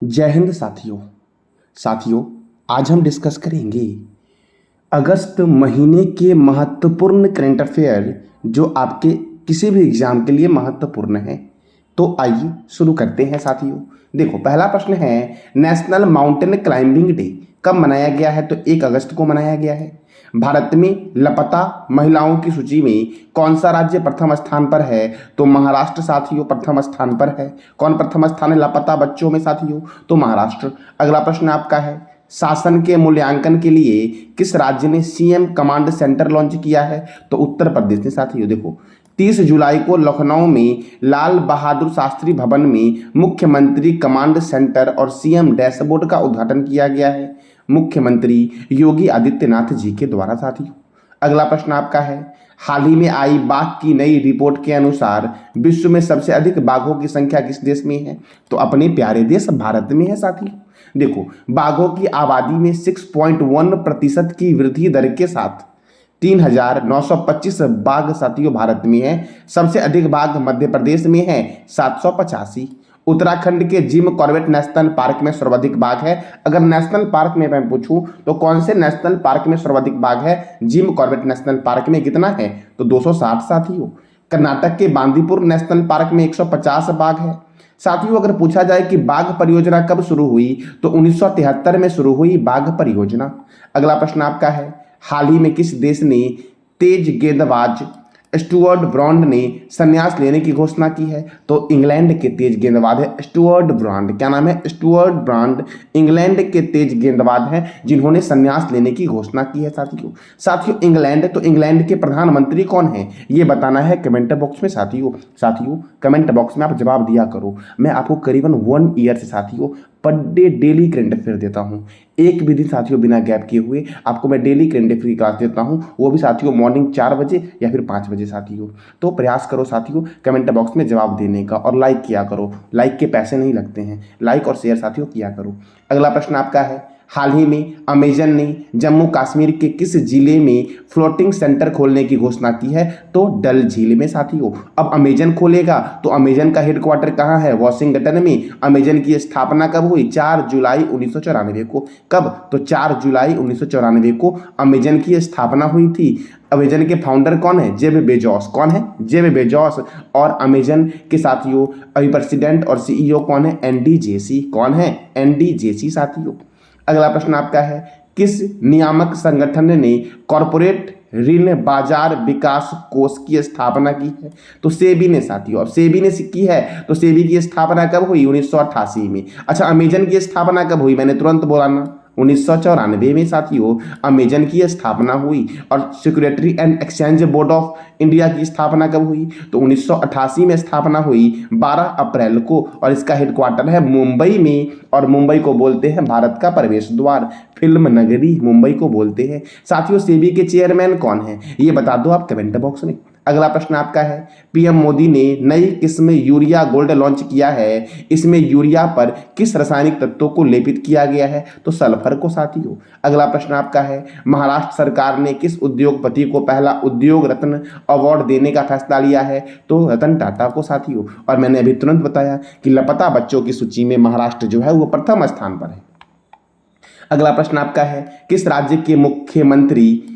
जय हिंद साथियों। आज हम डिस्कस करेंगे अगस्त महीने के महत्वपूर्ण करंट अफेयर जो आपके किसी भी एग्जाम के लिए महत्वपूर्ण है। तो आइए शुरू करते हैं साथियों। देखो, पहला प्रश्न है, नेशनल माउंटेन क्लाइंबिंग डे कब मनाया गया है? तो 1 अगस्त को मनाया गया है। भारत में लापता महिलाओं की सूची में कौन सा राज्य प्रथम स्थान पर है? तो महाराष्ट्र साथियों प्रथम स्थान पर है। कौन प्रथम स्थान है लापता बच्चों में साथियों? तो महाराष्ट्र। अगला प्रश्न आपका है, शासन के मूल्यांकन के लिए किस राज्य ने सीएम कमांड सेंटर लॉन्च किया है? तो उत्तर प्रदेश ने साथियों। देखो, 30 जुलाई को लखनऊ में लाल बहादुर शास्त्री भवन में मुख्यमंत्री कमांड सेंटर और सीएम डैशबोर्ड का उद्घाटन किया गया है, मुख्यमंत्री योगी आदित्यनाथ जी के द्वारा साथियों। अगला प्रश्न आपका है, हाल ही में आई बाघ की नई रिपोर्ट के अनुसार विश्व में सबसे अधिक बाघों की संख्या किस देश में है? तो अपने प्यारे देश भारत में है साथियों। देखो, बाघों की आबादी में 6.1% की वृद्धि दर के साथ 3,925 बाघ साथियों भारत में है। सबसे अधिक बाघ मध्य प्रदेश में है 785। उत्तराखंड के जिम कॉर्बेट नेशनल पार्क में सर्वाधिक बाघ है। अगर नेशनल पार्क में मैं पूछूं तो कौन से नेशनल पार्क में सर्वाधिक बाघ है? जिम कॉर्बेट नेशनल पार्क में कितना है? तो 260 साथियों। कर्नाटक के बांदीपुर नेशनल पार्क में 150 बाघ है साथियों। अगर पूछा जाए कि बाघ परियोजना कब शुरू हुई तो 1973 में शुरू हुई बाघ परियोजना। अगला प्रश्न आपका है, हाल ही में किस देश ने तेज गेंदबाज स्टुअर्ट ब्रॉन्ड ने संन्यास लेने की घोषणा की है? तो इंग्लैंड के तेज गेंदबाज है स्टुअर्ट ब्रॉन्ड। क्या नाम है? स्टुअर्ट ब्रॉन्ड इंग्लैंड के तेज गेंदबाज हैं जिन्होंने संन्यास लेने की घोषणा की है साथियों इंग्लैंड। तो इंग्लैंड के प्रधानमंत्री कौन है ये बताना है कमेंट बॉक्स में साथियों कमेंट बॉक्स में आप जवाब दिया करो। मैं आपको करीबन 1 ईयर से साथियों per day daily current affair देता हूँ। एक भी दिन साथियों बिना गैप किए हुए आपको मैं डेली करंट अफेयर की क्लास देता हूँ, वो भी साथियों मॉर्निंग 4 बजे या फिर 5 बजे साथियों। तो प्रयास करो साथियों कमेंट बॉक्स में जवाब देने का और लाइक किया करो। लाइक के पैसे नहीं लगते हैं, लाइक और शेयर साथियों किया करो। अगला प्रश्न आपका है, हाल ही में अमेजन ने जम्मू कश्मीर के किस जिले में फ्लोटिंग सेंटर खोलने की घोषणा की है? तो डल झील में साथियों। अब अमेजन खोलेगा तो अमेजन का हेडक्वार्टर कहाँ है? वॉशिंगटन में। अमेजन की स्थापना कब हुई? 4 जुलाई 1994 को। कब? तो 4 जुलाई 1994 को अमेजन की स्थापना हुई थी। अमेजन के फाउंडर कौन है? Jeff Bezos. कौन है? Jeff Bezos. और अमेजन के साथियों अभी प्रेसिडेंट और सीईओ कौन है? Andy Jassy. कौन है? एंडी जेसी साथियों। अगला प्रश्न आपका है, किस नियामक संगठन ने कॉरपोरेट ऋण बाजार विकास कोष की स्थापना की है? तो सेबी ने साथियों। अब सेबी ने की है तो सेबी की स्थापना कब हुई? 1988 में। अच्छा, अमेजन की स्थापना कब हुई? मैंने तुरंत बोला ना, 1994 में साथियों अमेजन की स्थापना हुई। और security and exchange board of India की स्थापना कब हुई? तो 1988 में स्थापना हुई 12 अप्रैल को, और इसका हेडक्वार्टर है मुंबई में। और मुंबई को बोलते हैं भारत का प्रवेश द्वार, फिल्म नगरी मुंबई को बोलते हैं साथियों। सेबी के चेयरमैन कौन है ये बता दो आप कमेंट बॉक्स में। अगला प्रश्न आपका है, पीएम मोदी ने नई किस्म यूरिया गोल्ड लॉन्च किया है। इसमें यूरिया पर किस रासायनिक तत्वों को लेपित किया गया है? तो सल्फर को साथियों। अगला प्रश्न आपका है, महाराष्ट्र सरकार ने किस उद्योगपति को पहला उद्योग रत्न अवार्ड देने का फैसला लिया है? तो रतन टाटा को साथियों। और मैंने अभी तुरंत बताया कि लापता बच्चों की सूची में महाराष्ट्र जो है वो प्रथम स्थान पर है। अगला प्रश्न आपका है, किस राज्य के मुख्यमंत्री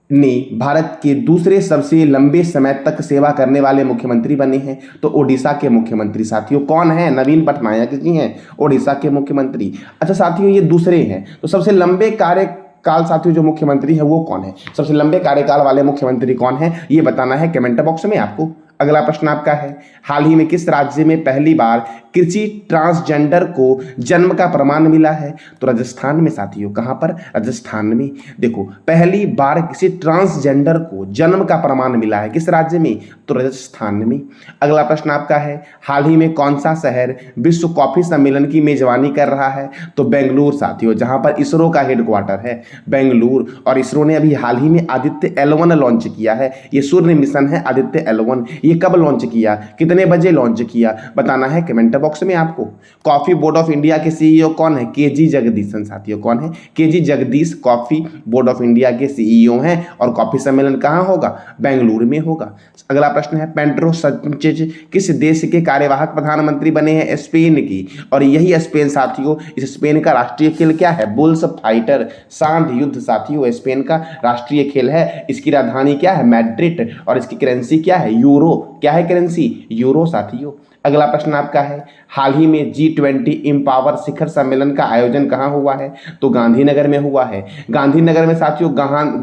ने भारत के दूसरे सबसे लंबे समय तक सेवा करने वाले मुख्यमंत्री बने हैं? तो ओडिशा के मुख्यमंत्री साथियों। कौन है? नवीन पटनायक जी हैं ओडिशा के मुख्यमंत्री। अच्छा साथियों, ये दूसरे हैं तो सबसे लंबे कार्यकाल साथियों जो मुख्यमंत्री है वो कौन है? सबसे लंबे कार्यकाल वाले मुख्यमंत्री कौन है ये बताना है कमेंट बॉक्स में आपको। अगला प्रश्न आपका है, हाल ही में किस राज्य में पहली बार किसी ट्रांसजेंडर को जन्म का प्रमाण मिला है? तो राजस्थान में साथियों। कहां पर? राजस्थान में। देखो, पहली बार किसी ट्रांसजेंडर को जन्म का प्रमाण मिला है किस राज्य में? तो राजस्थान में। अगला प्रश्न आपका है, हाल ही में कौन सा शहर विश्व कॉफी सम्मेलन की मेजबानी कर रहा है? तो बेंगलुरु साथियों, जहां पर इसरो का हेडक्वार्टर है बेंगलुरु। और इसरो ने अभी हाल ही में आदित्य L1 लॉन्च किया है। ये सूर्य मिशन है आदित्य L1। ये कब लॉन्च किया, कितने बजे लॉन्च किया, बताना है कमेंट बॉक्स में आपको। कॉफी बोर्ड ऑफ इंडिया के सीईओ कौन है, केजी जगदीशन साथियों। कौन है, KG Jagdish coffee board of India के सीईओ हैं। और कॉफी सम्मेलन कहाँ होगा, बेंगलुरु में होगा। अगला प्रश्न है, पेड्रो साnchez किस देश के कार्यवाहक प्रधानमंत्री बने हैं, स्पेन की। और यही स्पेन साथियों, इस स्पेन का राष्ट्रीय खेल क्या है, बुल्स फाइटर, सांड युद्ध साथियों स्पेन का राष्ट्रीय खेल है। इसकी राजधानी क्या है, मैड्रिड। और इसकी करेंसी क्या है, यूरो। क्या है करेंसी, यूरो साथियों। अगला प्रश्न आपका है, हाल ही में G20 एम्पावर शिखर सम्मेलन का आयोजन कहाँ हुआ है, तो गांधीनगर में हुआ है। गांधीनगर में साथियों,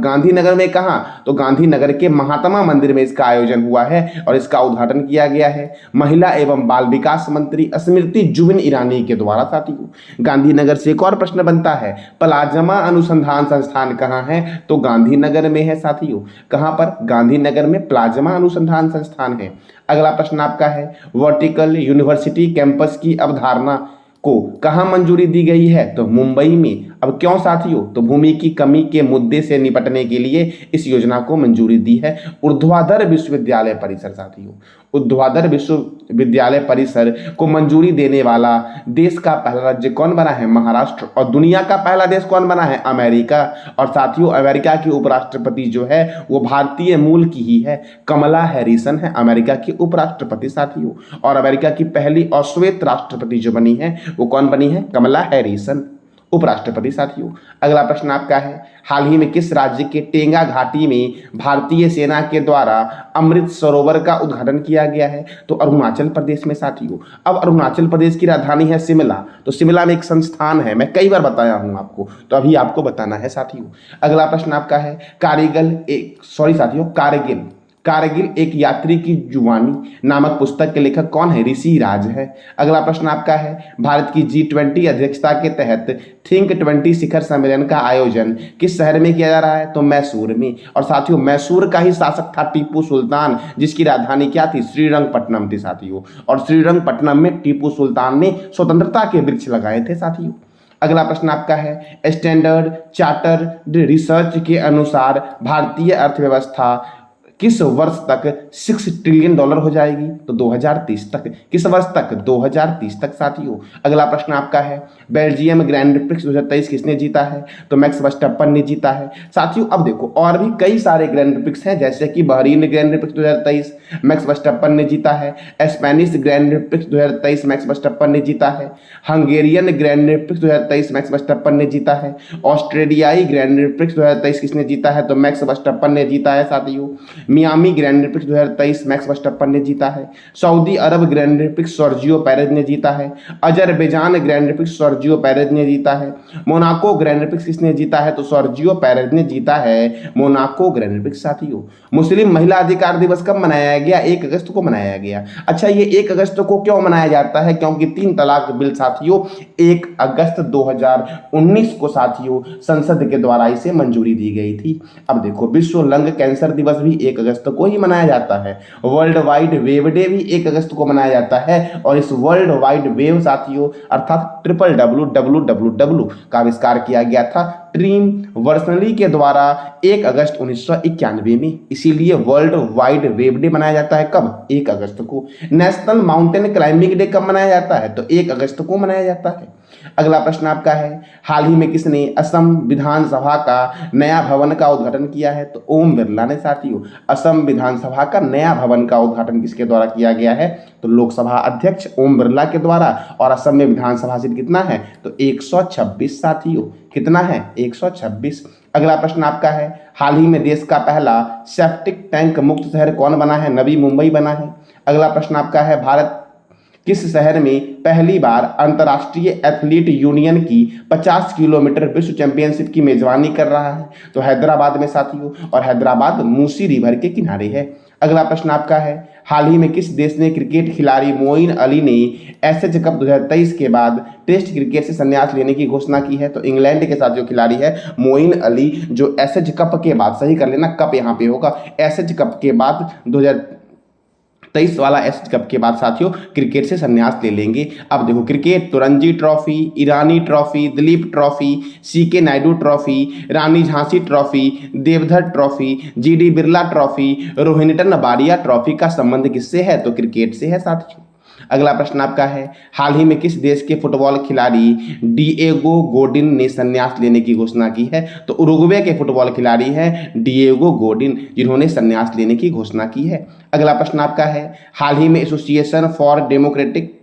गांधीनगर में कहाँ, तो गांधीनगर के महात्मा मंदिर में इसका आयोजन हुआ है और इसका उद्घाटन किया गया है महिला एवं बाल विकास मंत्री स्मृति जुबिन ईरानी के द्वारा साथियों। गांधीनगर से एक और प्रश्न बनता है, प्लाज्मा अनुसंधान संस्थान कहाँ है, तो गांधीनगर में है साथियों। कहाँ पर, गांधीनगर में प्लाज्मा अनुसंधान संस्थान है। अगला प्रश्न आपका है, वर्टिकल यूनिवर्सिटी कैंपस की अवधारणा को कहाँ मंजूरी दी गई है, तो मुंबई में। अब क्यों साथियों, तो भूमि की कमी के मुद्दे से निपटने के लिए इस योजना को मंजूरी दी है ऊर्ध्वाधर विश्वविद्यालय परिसर साथियों। ऊर्ध्वाधर विश्वविद्यालय परिसर को मंजूरी देने वाला देश का पहला राज्य कौन बना है, महाराष्ट्र। और दुनिया का पहला देश कौन बना है, अमेरिका। और साथियों अमेरिका की उपराष्ट्रपति जो है वो भारतीय मूल की ही है, कमला हैरिसन है अमेरिका की उपराष्ट्रपति साथियों। और अमेरिका की पहली और श्वेत राष्ट्रपति जो बनी है वो कौन बनी है, कमला हैरिसन उपराष्ट्रपति साथियों। अगला प्रश्न आपका है, हाल ही में किस राज्य के टेंगा घाटी में भारतीय सेना के द्वारा अमृत सरोवर का उद्घाटन किया गया है, तो अरुणाचल प्रदेश में साथियों। अब अरुणाचल प्रदेश की राजधानी है शिमला, तो शिमला में एक संस्थान है, मैं कई बार बताया हूं आपको, तो अभी आपको बताना है साथियों। अगला प्रश्न आपका है, कारगिल एक यात्री की जुबानी नामक पुस्तक के लेखक कौन है, ऋषि राज है। अगला प्रश्न आपका है, भारत की G20 अध्यक्षता के तहत थिंक 20 शिखर सम्मेलन का आयोजन किस शहर में किया जा रहा है, तो मैसूर में। और साथियों मैसूर का ही शासक था टीपू सुल्तान, जिसकी राजधानी क्या थी, श्रीरंगपट्टनम थी साथियों। और श्रीरंगपट्टनम में टीपू सुल्तान ने स्वतंत्रता के वृक्ष लगाए थे साथियों। अगला प्रश्न आपका है, स्टैंडर्ड चार्टर्ड रिसर्च के अनुसार भारतीय अर्थव्यवस्था किस वर्ष तक $6 ट्रिलियन हो जाएगी, तो 2030 तक। किस वर्ष तक, 2030 तक साथियों। अगला प्रश्न आपका है, बेल्जियम ग्रैंड प्रिक्स 2023 किसने जीता है, तो मैक्स वर्स्टैपन ने जीता है साथियों। अब देखो और भी कई सारे ग्रैंड प्रिक्स हैं, जैसे कि Bahrain grand prix 2023 max Verstappen ने जीता है, Spanish grand prix 2023 max Verstappen ने जीता है, Hungarian grand prix 2023 max Verstappen ने जीता है, ऑस्ट्रेलियाई ग्रैंड प्रिक्स 2023 किसने जीता है, तो मैक्स वर्स्टैपन ने जीता है साथियों। Miami grand prix 2023 max Verstappen ने जीता है, सऊदी अरब ग्रैंड प्रिक्स सर्जियो पेरेज ने जीता है, Azerbaijan grand prix Sergio Perez ने जीता है, मोनाको ग्रैंड प्रिक्स किसने जीता है, तो सर्जियो पेरेज ने जीता है मोनाको ग्रैंड प्रिक्स साथियों। मुस्लिम महिला अधिकार दिवस कब मनाया गया, 1 अगस्त को मनाया गया। अच्छा ये 1 अगस्त को क्यों मनाया जाता है, क्योंकि 3 तलाक बिल साथियों 1 अगस्त 2019 को साथियों संसद के द्वारा इसे मंजूरी दी गई थी। अब देखो विश्व लंग कैंसर दिवस भी 1 अगस्त को ही मनाया जाता है। वर्ल्ड वाइड वेब डे भी 1 अगस्त को मनाया जाता है। और इस वर्ल्ड वाइड वेब साथियों अर्थात www का आविष्कार किया गया था ट्रिम वर्सनली के द्वारा 1 अगस्त 1991 में। इसीलिए वर्ल्ड वाइड वेब डे मनाया जाता है कब, 1 अगस्त को। नेशनल माउंटेन क्लाइंबिंग डे कब मनाया जाता है, तो 1 अगस्त को मनाया जाता है। अगला प्रश्न आपका है, हाल ही में किसने असम विधानसभा का नया भवन का उद्घाटन किया है, तो ओम बिरला ने साथियों। असम विधानसभा का नया भवन का उद्घाटन किसके द्वारा किया गया है, तो लोकसभा अध्यक्ष ओम बिरला के द्वारा। और असम में विधानसभा सीट कितना है, तो 126 साथियों। कितना है, 126। अगला प्रश्न आपका है, हाल ही में देश का पहला सेप्टिक टैंक मुक्त शहर कौन बना है, नवी मुंबई बना है। अगला प्रश्न आपका है, भारत किस शहर में पहली बार अंतर्राष्ट्रीय एथलीट यूनियन की 50 किलोमीटर विश्व चैंपियनशिप की मेजबानी कर रहा है, तो हैदराबाद में साथियों। और हैदराबाद मूसी रिवर के किनारे है। अगला प्रश्न आपका है, हाल ही में किस देश ने क्रिकेट खिलाड़ी मोइन अली ने एसएच कप 2023 के बाद टेस्ट क्रिकेट से संन्यास लेने की घोषणा की है, तो इंग्लैंड के साथ जो खिलाड़ी है मोइन अली, जो एसएच कप के बाद, सही कर लेना कप यहाँ पे होगा, एसएच कप के बाद 23 वाला एशिया कप के बाद साथियों क्रिकेट से संन्यास ले लेंगे। अब देखो क्रिकेट तो Ranji trophy, Irani trophy, Duleep trophy, CK Naidu trophy, Rani Jhansi trophy, Deodhar trophy, GD Birla trophy, Rohinton Baria trophy का संबंध किससे है? तो क्रिकेट से है साथियों। अगला प्रश्न आपका है, हाल ही में किस देश के फुटबॉल खिलाड़ी डिएगो गोडिन ने संन्यास लेने की घोषणा की है? तो उरुग्वे के फुटबॉल खिलाड़ी हैं डिएगो गोडिन, जिन्होंने संन्यास लेने की घोषणा की है। अगला प्रश्न आपका है, हाल ही में एसोसिएशन फॉर डेमोक्रेटिक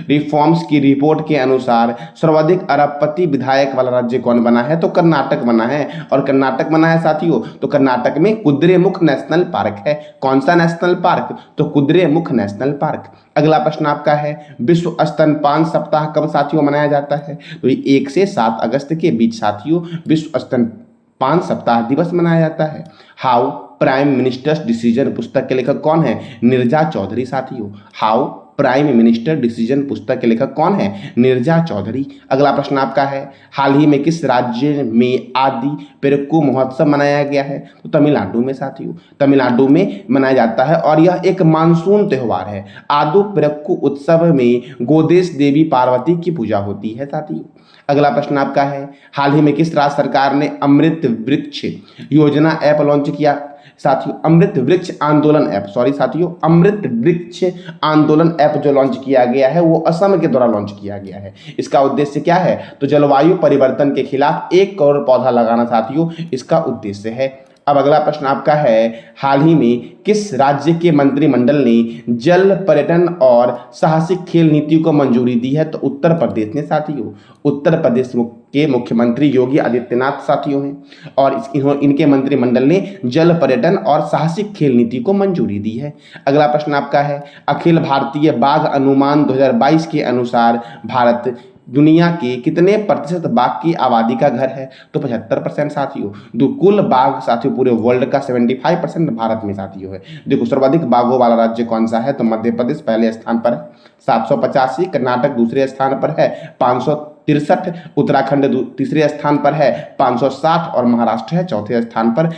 रिफॉर्म्स की रिपोर्ट के अनुसार सर्वाधिक अरबपति विधायक वाला राज्य कौन बना है? तो कर्नाटक बना है। और कर्नाटक बना है साथियों, तो कर्नाटक में कुद्रेमुख नेशनल पार्क है। कौन सा नेशनल पार्क? तो कुद्रेमुख नेशनल पार्क। अगला प्रश्न आपका है, विश्व स्तनपान सप्ताह कब साथियों मनाया जाता है? तो 1 से 7 अगस्त के बीच साथियों विश्व स्तनपान सप्ताह दिवस मनाया जाता है। हाउ प्राइम मिनिस्टर्स डिसीजन पुस्तक के लेखक कौन है? नीरजा चौधरी साथियों। हाउ प्राइम मिनिस्टर डिसीजन पुस्तक के लेखक कौन है? नीरजा चौधरी। अगला प्रश्न आपका है, हाल ही में किस राज्य में आदि पेरुक्कू महोत्सव मनाया गया है? तो तमिलनाडु में साथियों, तमिलनाडु में मनाया जाता है और यह एक मानसून त्यौहार है। आदु पेरुक्कू उत्सव में गोदेश देवी पार्वती की पूजा होती है साथियों। अगला प्रश्न आपका है, हाल ही में किस राज्य सरकार ने अमृत वृक्ष योजना ऐप लॉन्च किया? साथियों अमृत वृक्ष आंदोलन ऐप, सॉरी साथियों, अमृत वृक्ष आंदोलन ऐप जो लॉन्च किया गया है वो असम के द्वारा लॉन्च किया गया है। इसका उद्देश्य क्या है? तो जलवायु परिवर्तन के खिलाफ 1 करोड़ पौधा लगाना साथियों इसका उद्देश्य है। अब अगला प्रश्न आपका है, हाल ही में किस राज्य के मंत्रिमंडल ने जल पर्यटन और साहसिक खेल नीति को मंजूरी दी है? तो उत्तर प्रदेश ने साथियों। उत्तर प्रदेश के मुख्यमंत्री योगी आदित्यनाथ साथियों हैं और इनके मंत्रिमंडल ने जल पर्यटन और साहसिक खेल नीति को मंजूरी दी है। अगला प्रश्न आपका है, अखिल भारतीय बाघ अनुमान 2022 के अनुसार भारत दुनिया के कितने प्रतिशत बाघ की आबादी का घर है? तो 75% साथियों। कुल बाघ साथियों पूरे वर्ल्ड का 75% भारत में साथियों है। देखो सर्वाधिक बाघों वाला राज्य कौन सा है? तो मध्य प्रदेश पहले स्थान पर है 785, कर्नाटक दूसरे स्थान पर है 563, उत्तराखंड तीसरे स्थान पर है 560 और महाराष्ट्र है चौथे स्थान पर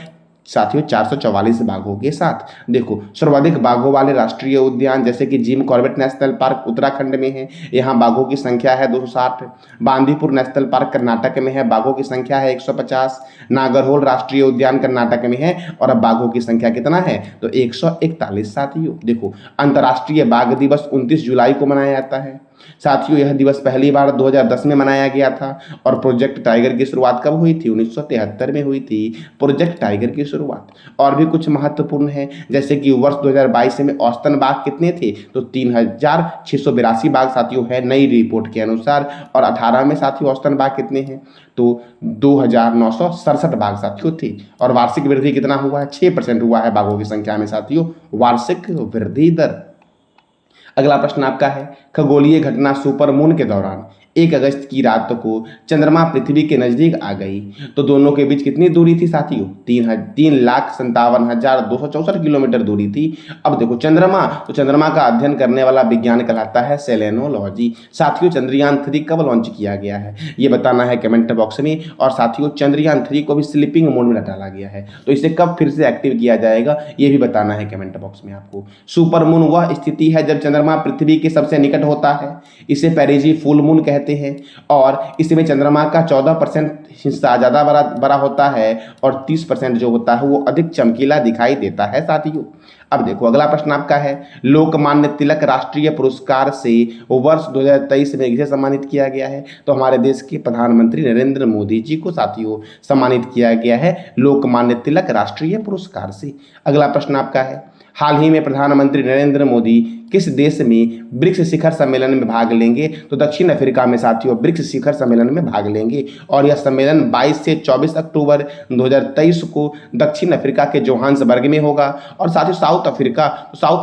साथियों 444 बाघों के साथ। देखो सर्वाधिक बाघों वाले राष्ट्रीय उद्यान जैसे कि Jim Corbett national park Uttarakhand में है, यहाँ बाघों की संख्या है 260। बांदीपुर नेशनल पार्क कर्नाटक में है, बाघों की संख्या है 150। नागरहोल राष्ट्रीय उद्यान कर्नाटक में है और अब बाघों की संख्या कितना है? तो 141 साथियों। देखो अंतर्राष्ट्रीय बाघ दिवस 29 जुलाई को मनाया जाता है साथियों। यह दिवस पहली बार 2010 में मनाया गया था और प्रोजेक्ट टाइगर की शुरुआत कब हुई थी? 1973 में हुई थी प्रोजेक्ट टाइगर की शुरुआत। और भी कुछ महत्वपूर्ण है जैसे कि वर्ष 2022 में औसतन बाघ कितने थे? तो 3682 बाघ साथियों है नई रिपोर्ट के अनुसार। और 18 में साथियों औसतन बाघ कितने हैं? तो 2967 बाघ साथियों थे। और वार्षिक वृद्धि कितना हुआ है? 6% हुआ है बाघों की संख्या में साथियों, वार्षिक वृद्धि दर। अगला प्रश्न आपका है, खगोलीय घटना सुपरमून के दौरान 1 अगस्त की रात को चंद्रमा पृथ्वी के नजदीक आ गई तो दोनों के बीच कितनी दूरी थी साथियों? 3,57,264 किलोमीटर दूरी थी। अब देखो चंद्रमा, तो चंद्रमा का अध्ययन करने वाला विज्ञान कहलाता है सेलेनोलॉजी। साथियों चंद्रयान 3 कब लॉन्च किया गया है ये बताना है कमेंट बॉक्स में। और साथियों चंद्रयान 3 को भी स्लीपिंग मोड में डाला गया है तो इसे कब फिर से एक्टिव किया जाएगा ये भी बताना है कमेंट बॉक्स में आपको। सुपरमून वह स्थिति है जब चंद्रमा पृथ्वी के सबसे निकट होता है, इसे पेरिजी फुल मून कहते हैं और इसमें चंद्रमा का 14% हिस्सा ज्यादा बड़ा होता है और 30% जो होता है वो अधिक चमकीला दिखाई देता है साथियों। अब देखो अगला प्रश्न आपका है, लोकमान्य तिलक राष्ट्रीय पुरस्कार से वर्ष 2023 में किसे सम्मानित किया गया है? तो हमारे देश के प्रधानमंत्री नरेंद्र मोदी जी को साथियों सम्मानित किया गया है लोकमान्य तिलक राष्ट्रीय पुरस्कार से। अगला प्रश्न आपका है, हाल ही में प्रधानमंत्री नरेंद्र मोदी किस देश में ब्रिक्स शिखर सम्मेलन में भाग लेंगे? तो दक्षिण अफ्रीका में साथियों ब्रिक्स शिखर सम्मेलन में भाग लेंगे और यह सम्मेलन 22 से 24 अक्टूबर 2023 को दक्षिण अफ्रीका के जोहान्सबर्ग में होगा। और साथियों साउथ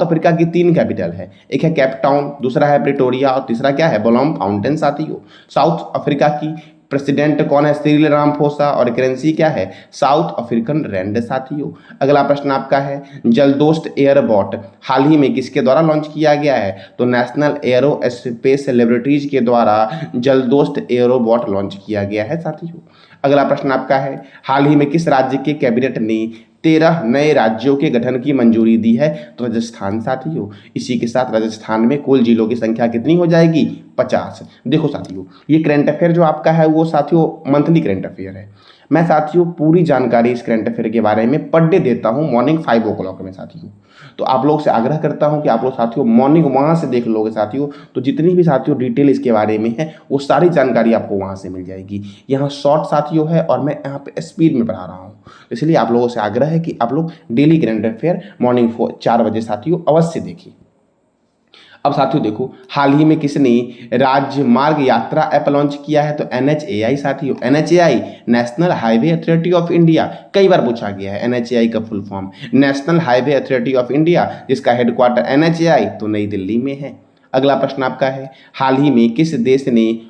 अफ्रीका की 3 कैपिटल है, एक है केप टाउन, दूसरा है प्रिटोरिया और तीसरा क्या है? ब्लोम फाउंटेन साथियों। साउथ अफ्रीका की प्रेसिडेंट कौन है? सिरिल रामाफोसा और करेंसी क्या है? साउथ अफ्रीकन रैंड साथियों। अगला प्रश्न आपका है, जलदोस्त एयरबॉट हाल ही में किसके द्वारा लॉन्च किया गया है? तो नेशनल एरोस्पेस लैबोरेटरीज के द्वारा जलदोस्त एयरोबॉट लॉन्च किया गया है साथियों। अगला प्रश्न आपका है, हाल ही में किस राज्य के कैबिनेट ने 13 नए राज्यों के गठन की मंजूरी दी है, तो राजस्थान साथियों। इसी के साथ राजस्थान में कुल जिलों की संख्या कितनी हो जाएगी? 50। देखो साथियों, ये करंट अफेयर जो आपका है वो साथियों मंथली करंट अफेयर है। मैं साथियों पूरी जानकारी इस करंट अफेयर के बारे में पर डे देता हूँ मॉर्निंग 5 o'clock में साथियों। तो आप लोग से आग्रह करता हूँ कि आप लोग साथियों मॉर्निंग वहाँ से देख लोगे साथियों, तो जितनी भी साथियों डिटेल इसके बारे में है वो सारी जानकारी आपको वहाँ से मिल जाएगी। यहाँ शॉर्ट साथियों है और मैं यहाँ पे स्पीड में पढ़ा रहा हूँ, इसलिए आप लोगों से आग्रह है कि आप लोग डेली करंट अफेयर मॉर्निंग 4 बजे साथियों अवश्य देखिए। अब साथियों देखो, हाल ही में किसने राजमार्ग यात्रा ऐप लॉन्च किया है? तो NHAI साथियों। NHAI national highway authority of India, कई बार पूछा गया है। NHAI का full form national highway authority of India, जिसका हेडक्वार्टर NHAI तो नई दिल्ली में है। अगला प्रश्न आपका है, हाल ही में किस देश ने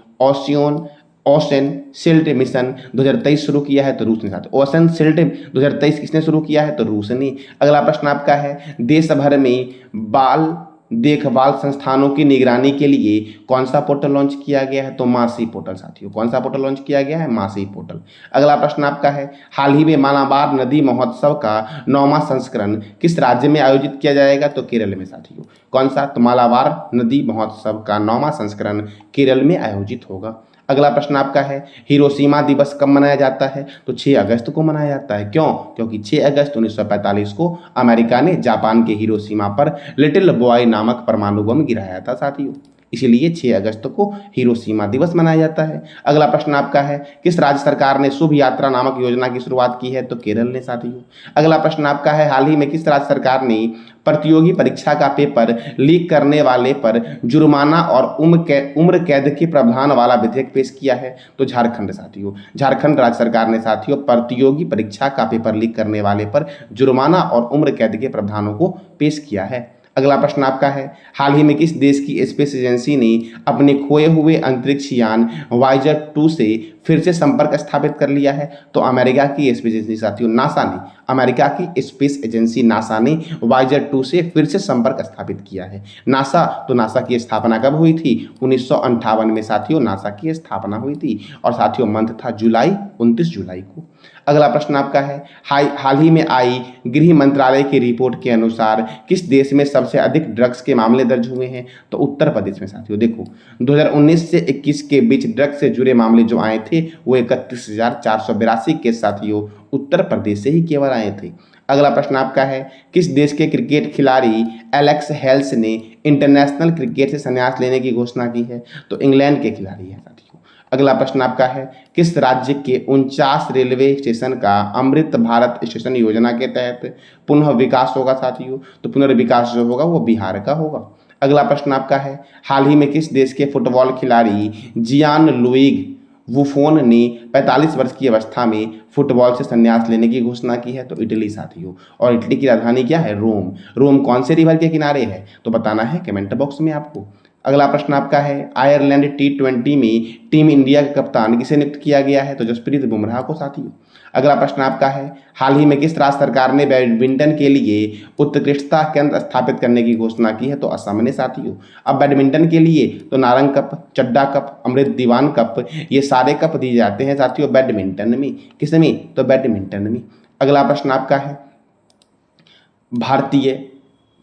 ओशन सिल्ट मिशन 2023 शुरू किया है? तो रूस ने साथियों। ओशन सिल्ट 2023 किसने शुरू किया है? तो रूस ने। अगला प्रश्न आपका है, देश भर में बाल देखभाल संस्थानों की निगरानी के लिए कौन सा पोर्टल लॉन्च किया गया है? तो मासी पोर्टल साथियों। कौन सा पोर्टल लॉन्च किया गया है? मासी पोर्टल। अगला प्रश्न आपका है, हाल ही में मालाबार नदी महोत्सव का 9वां संस्करण किस राज्य में आयोजित किया जाएगा? तो केरल में साथियों। कौन सा? तो मालाबार नदी महोत्सव का 9वां संस्करण केरल में आयोजित होगा। अगला प्रश्न आपका है, हिरोशिमा दिवस कब मनाया जाता है? तो 6 अगस्त को मनाया जाता है। क्यों? क्योंकि 6 अगस्त 1945 को अमेरिका ने जापान के हिरोशिमा पर लिटिल बॉय नामक परमाणु बम गिराया था साथियों, इसीलिए 6 अगस्त को हिरोशिमा दिवस मनाया जाता है। अगला प्रश्न आपका है, किस राज्य सरकार ने शुभ यात्रा नामक योजना की शुरुआत की है? तो केरल ने साथियों। अगला प्रश्न आपका है, हाल ही में किस राज्य सरकार ने प्रतियोगी परीक्षा का पेपर लीक करने वाले पर जुर्माना और उम्र कैद के प्रावधान वाला विधेयक पेश किया है? तो झारखंड साथियों। झारखंड राज्य सरकार ने साथियों प्रतियोगी परीक्षा का पेपर लीक करने वाले पर जुर्माना और उम्र कैद के प्रावधानों को पेश किया है। अगला प्रश्न आपका है, हाल ही में किस देश की स्पेस एजेंसी ने अपने खोए हुए अंतरिक्ष यान वाइजर 2 से फिर से संपर्क स्थापित कर लिया है? तो अमेरिका की स्पेस एजेंसी साथियों नासा ने, अमेरिका की स्पेस एजेंसी नासा ने वाइजर 2 से फिर से संपर्क स्थापित किया है। नासा, तो नासा की स्थापना कब हुई थी? 1958 में साथियों नासा की स्थापना हुई थी और साथियों मंथ था जुलाई, 29 जुलाई को। अगला प्रश्न आपका है, हाल ही में आई गृह मंत्रालय की रिपोर्ट के अनुसार किस देश में सबसे अधिक ड्रग्स के मामले दर्ज हुए हैं? तो उत्तर प्रदेश में साथियों। देखो 2019 से 21 के बीच ड्रग्स से जुड़े मामले जो आए थे वो 31,482 के साथियों उत्तर प्रदेश से ही केवल आए थे। अगला प्रश्न आपका है, किस देश के क्रिकेट खिलाड़ी एलेक्स हेल्स ने इंटरनेशनल क्रिकेट से संन्यास लेने की घोषणा की है? तो इंग्लैंड के खिलाड़ी है साथियों। अगला प्रश्न आपका है, किस राज्य के 49 रेलवे स्टेशन का अमृत भारत स्टेशन योजना के तहत पुनः विकास होगा साथियों? तो पुनर्विकास जो होगा वो बिहार का होगा। अगला प्रश्न आपका है, हाल ही में किस देश के फुटबॉल खिलाड़ी जियान लुइग वुफोन ने 45 वर्ष की अवस्था में फुटबॉल से संन्यास लेने की घोषणा की है? तो इटली साथियों। और इटली की राजधानी क्या है? रोम। रोम कौन से रिवर के किनारे है? तो बताना है कमेंट बॉक्स में आपको। अगला प्रश्न आपका है, आयरलैंड T20 में टीम इंडिया का कप्तान किसे नियुक्त किया गया है? तो जसप्रीत बुमराह को साथियों। अगला प्रश्न आपका है, हाल ही में किस राज्य सरकार ने बैडमिंटन के लिए उत्कृष्टता केंद्र स्थापित करने की घोषणा की है? तो असम ने साथियों। अब बैडमिंटन के लिए तो नारंग कप, चड्डा कप, अमृत दीवान कप, ये सारे कप दिए जाते हैं साथियों बैडमिंटन में। किस में? तो बैडमिंटन में। अगला प्रश्न आपका है, भारतीय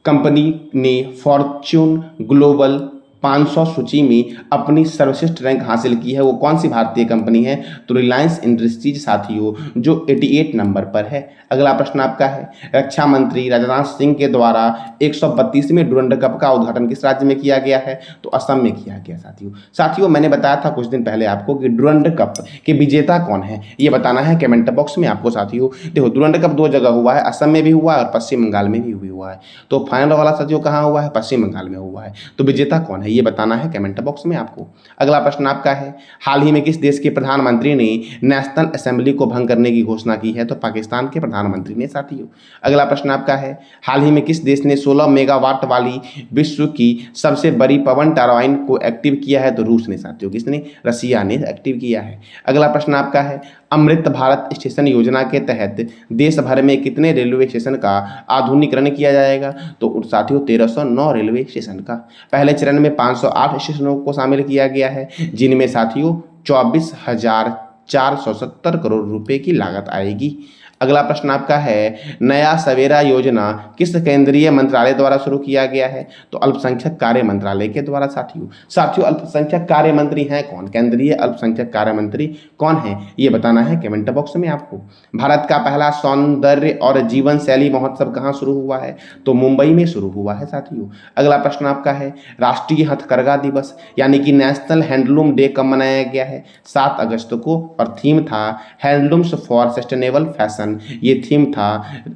कंपनी ने फॉर्च्यून ग्लोबल 500 सूची में अपनी सर्वश्रेष्ठ रैंक हासिल की है, वो कौन सी भारतीय कंपनी है? तो रिलायंस इंडस्ट्रीज साथियों, जो 88 नंबर पर है। अगला प्रश्न आपका है, रक्षा मंत्री राजनाथ सिंह के द्वारा 132वें डुरंड कप का उद्घाटन किस राज्य में किया गया है? तो असम में किया गया साथियों। साथियों मैंने बताया था कुछ दिन पहले आपको कि डुरंड कप के विजेता कौन है, ये बताना है कमेंट बॉक्स में आपको साथियों। देखो डुरंड कप 2 जगह हुआ है, असम में भी हुआ है और पश्चिम बंगाल में भी हुआ है। तो फाइनल वाला साथियों कहाँ हुआ है? पश्चिम बंगाल में हुआ है। तो विजेता कौन है ये बताना है कमेंट बॉक्स में आपको। अगला प्रश्न आपका है, हाल ही में किस देश के प्रधानमंत्री ने नेशनल असेंबली को भंग करने की घोषणा की है? तो पाकिस्तान के प्रधानमंत्री ने साथियों। अगला प्रश्न आपका है, हाल ही में किस देश ने 16 मेगावाट वाली विश्व की सबसे बड़ी पवन टरबाइन को एक्टिव किया है? तो रूस ने साथियों। किसने? रसिया ने एक्टिव किया है। अगला प्रश्न आपका है, अमृत भारत स्टेशन योजना के तहत देश भर में कितने रेलवे स्टेशन का आधुनिकीकरण किया जाएगा? तो साथियों 1309 रेलवे स्टेशन का। पहले चरण में 508 स्टेशनों को शामिल किया गया है, जिनमें साथियों 24,470 करोड़ रुपए की लागत आएगी। अगला प्रश्न आपका है, नया सवेरा योजना किस केंद्रीय मंत्रालय द्वारा शुरू किया गया है? तो अल्पसंख्यक कार्य मंत्रालय के द्वारा। साथियों अल्पसंख्यक कार्य मंत्री हैं कौन? केंद्रीय अल्पसंख्यक कार्य मंत्री कौन है, ये बताना है कमेंट बॉक्स में आपको। भारत का पहला सौंदर्य और जीवन शैली महोत्सव कहाँ शुरू हुआ है? तो मुंबई में शुरू हुआ है साथियों। अगला प्रश्न आपका है, राष्ट्रीय हथकरघा दिवस यानी कि नेशनल हैंडलूम डे कब मनाया गया है? 7 अगस्त को, और थीम था हैंडलूम्स फॉर सस्टेनेबल फैशन। ये थीम था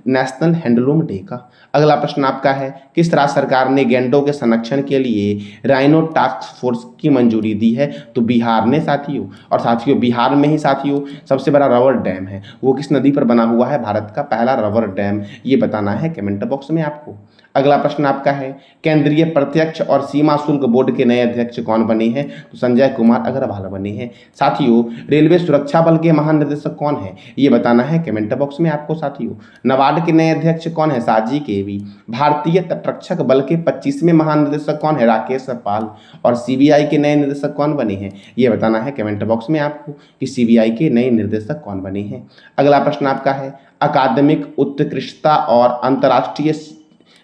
नेशनल हैंडलूम डे का। अगला प्रश्न आपका है, किस राज्य सरकार ने गैंडों के संरक्षण के लिए राइनो टास्क फोर्स की मंजूरी दी है? तो बिहार ने साथियों। और साथियों बिहार में ही साथियों सबसे बड़ा रबर डैम है, वो किस नदी पर बना हुआ है? भारत का पहला रबर डैम, ये बताना है कमेंट बॉक्स में आपको। अगला प्रश्न आपका है, केंद्रीय प्रत्यक्ष और सीमा शुल्क बोर्ड के नए अध्यक्ष कौन बने हैं? तो संजय कुमार अग्रवाल बने हैं। साथियों रेलवे सुरक्षा बल के महानिदेशक कौन है, ये बताना है कमेंट बॉक्स में आपको। साथियों नाबार्ड के नए अध्यक्ष कौन है? साजी केवी। भारतीय तटरक्षक बल के 25वें महानिदेशक कौन है? राकेश पाल। और सीबीआई के नए निदेशक कौन बने हैं, ये बताना है कमेंट बॉक्स में आपको कि सीबीआई के नए निर्देशक कौन बने हैं। अगला प्रश्न आपका है, अकादमिक उत्कृष्टता और अंतर्राष्ट्रीय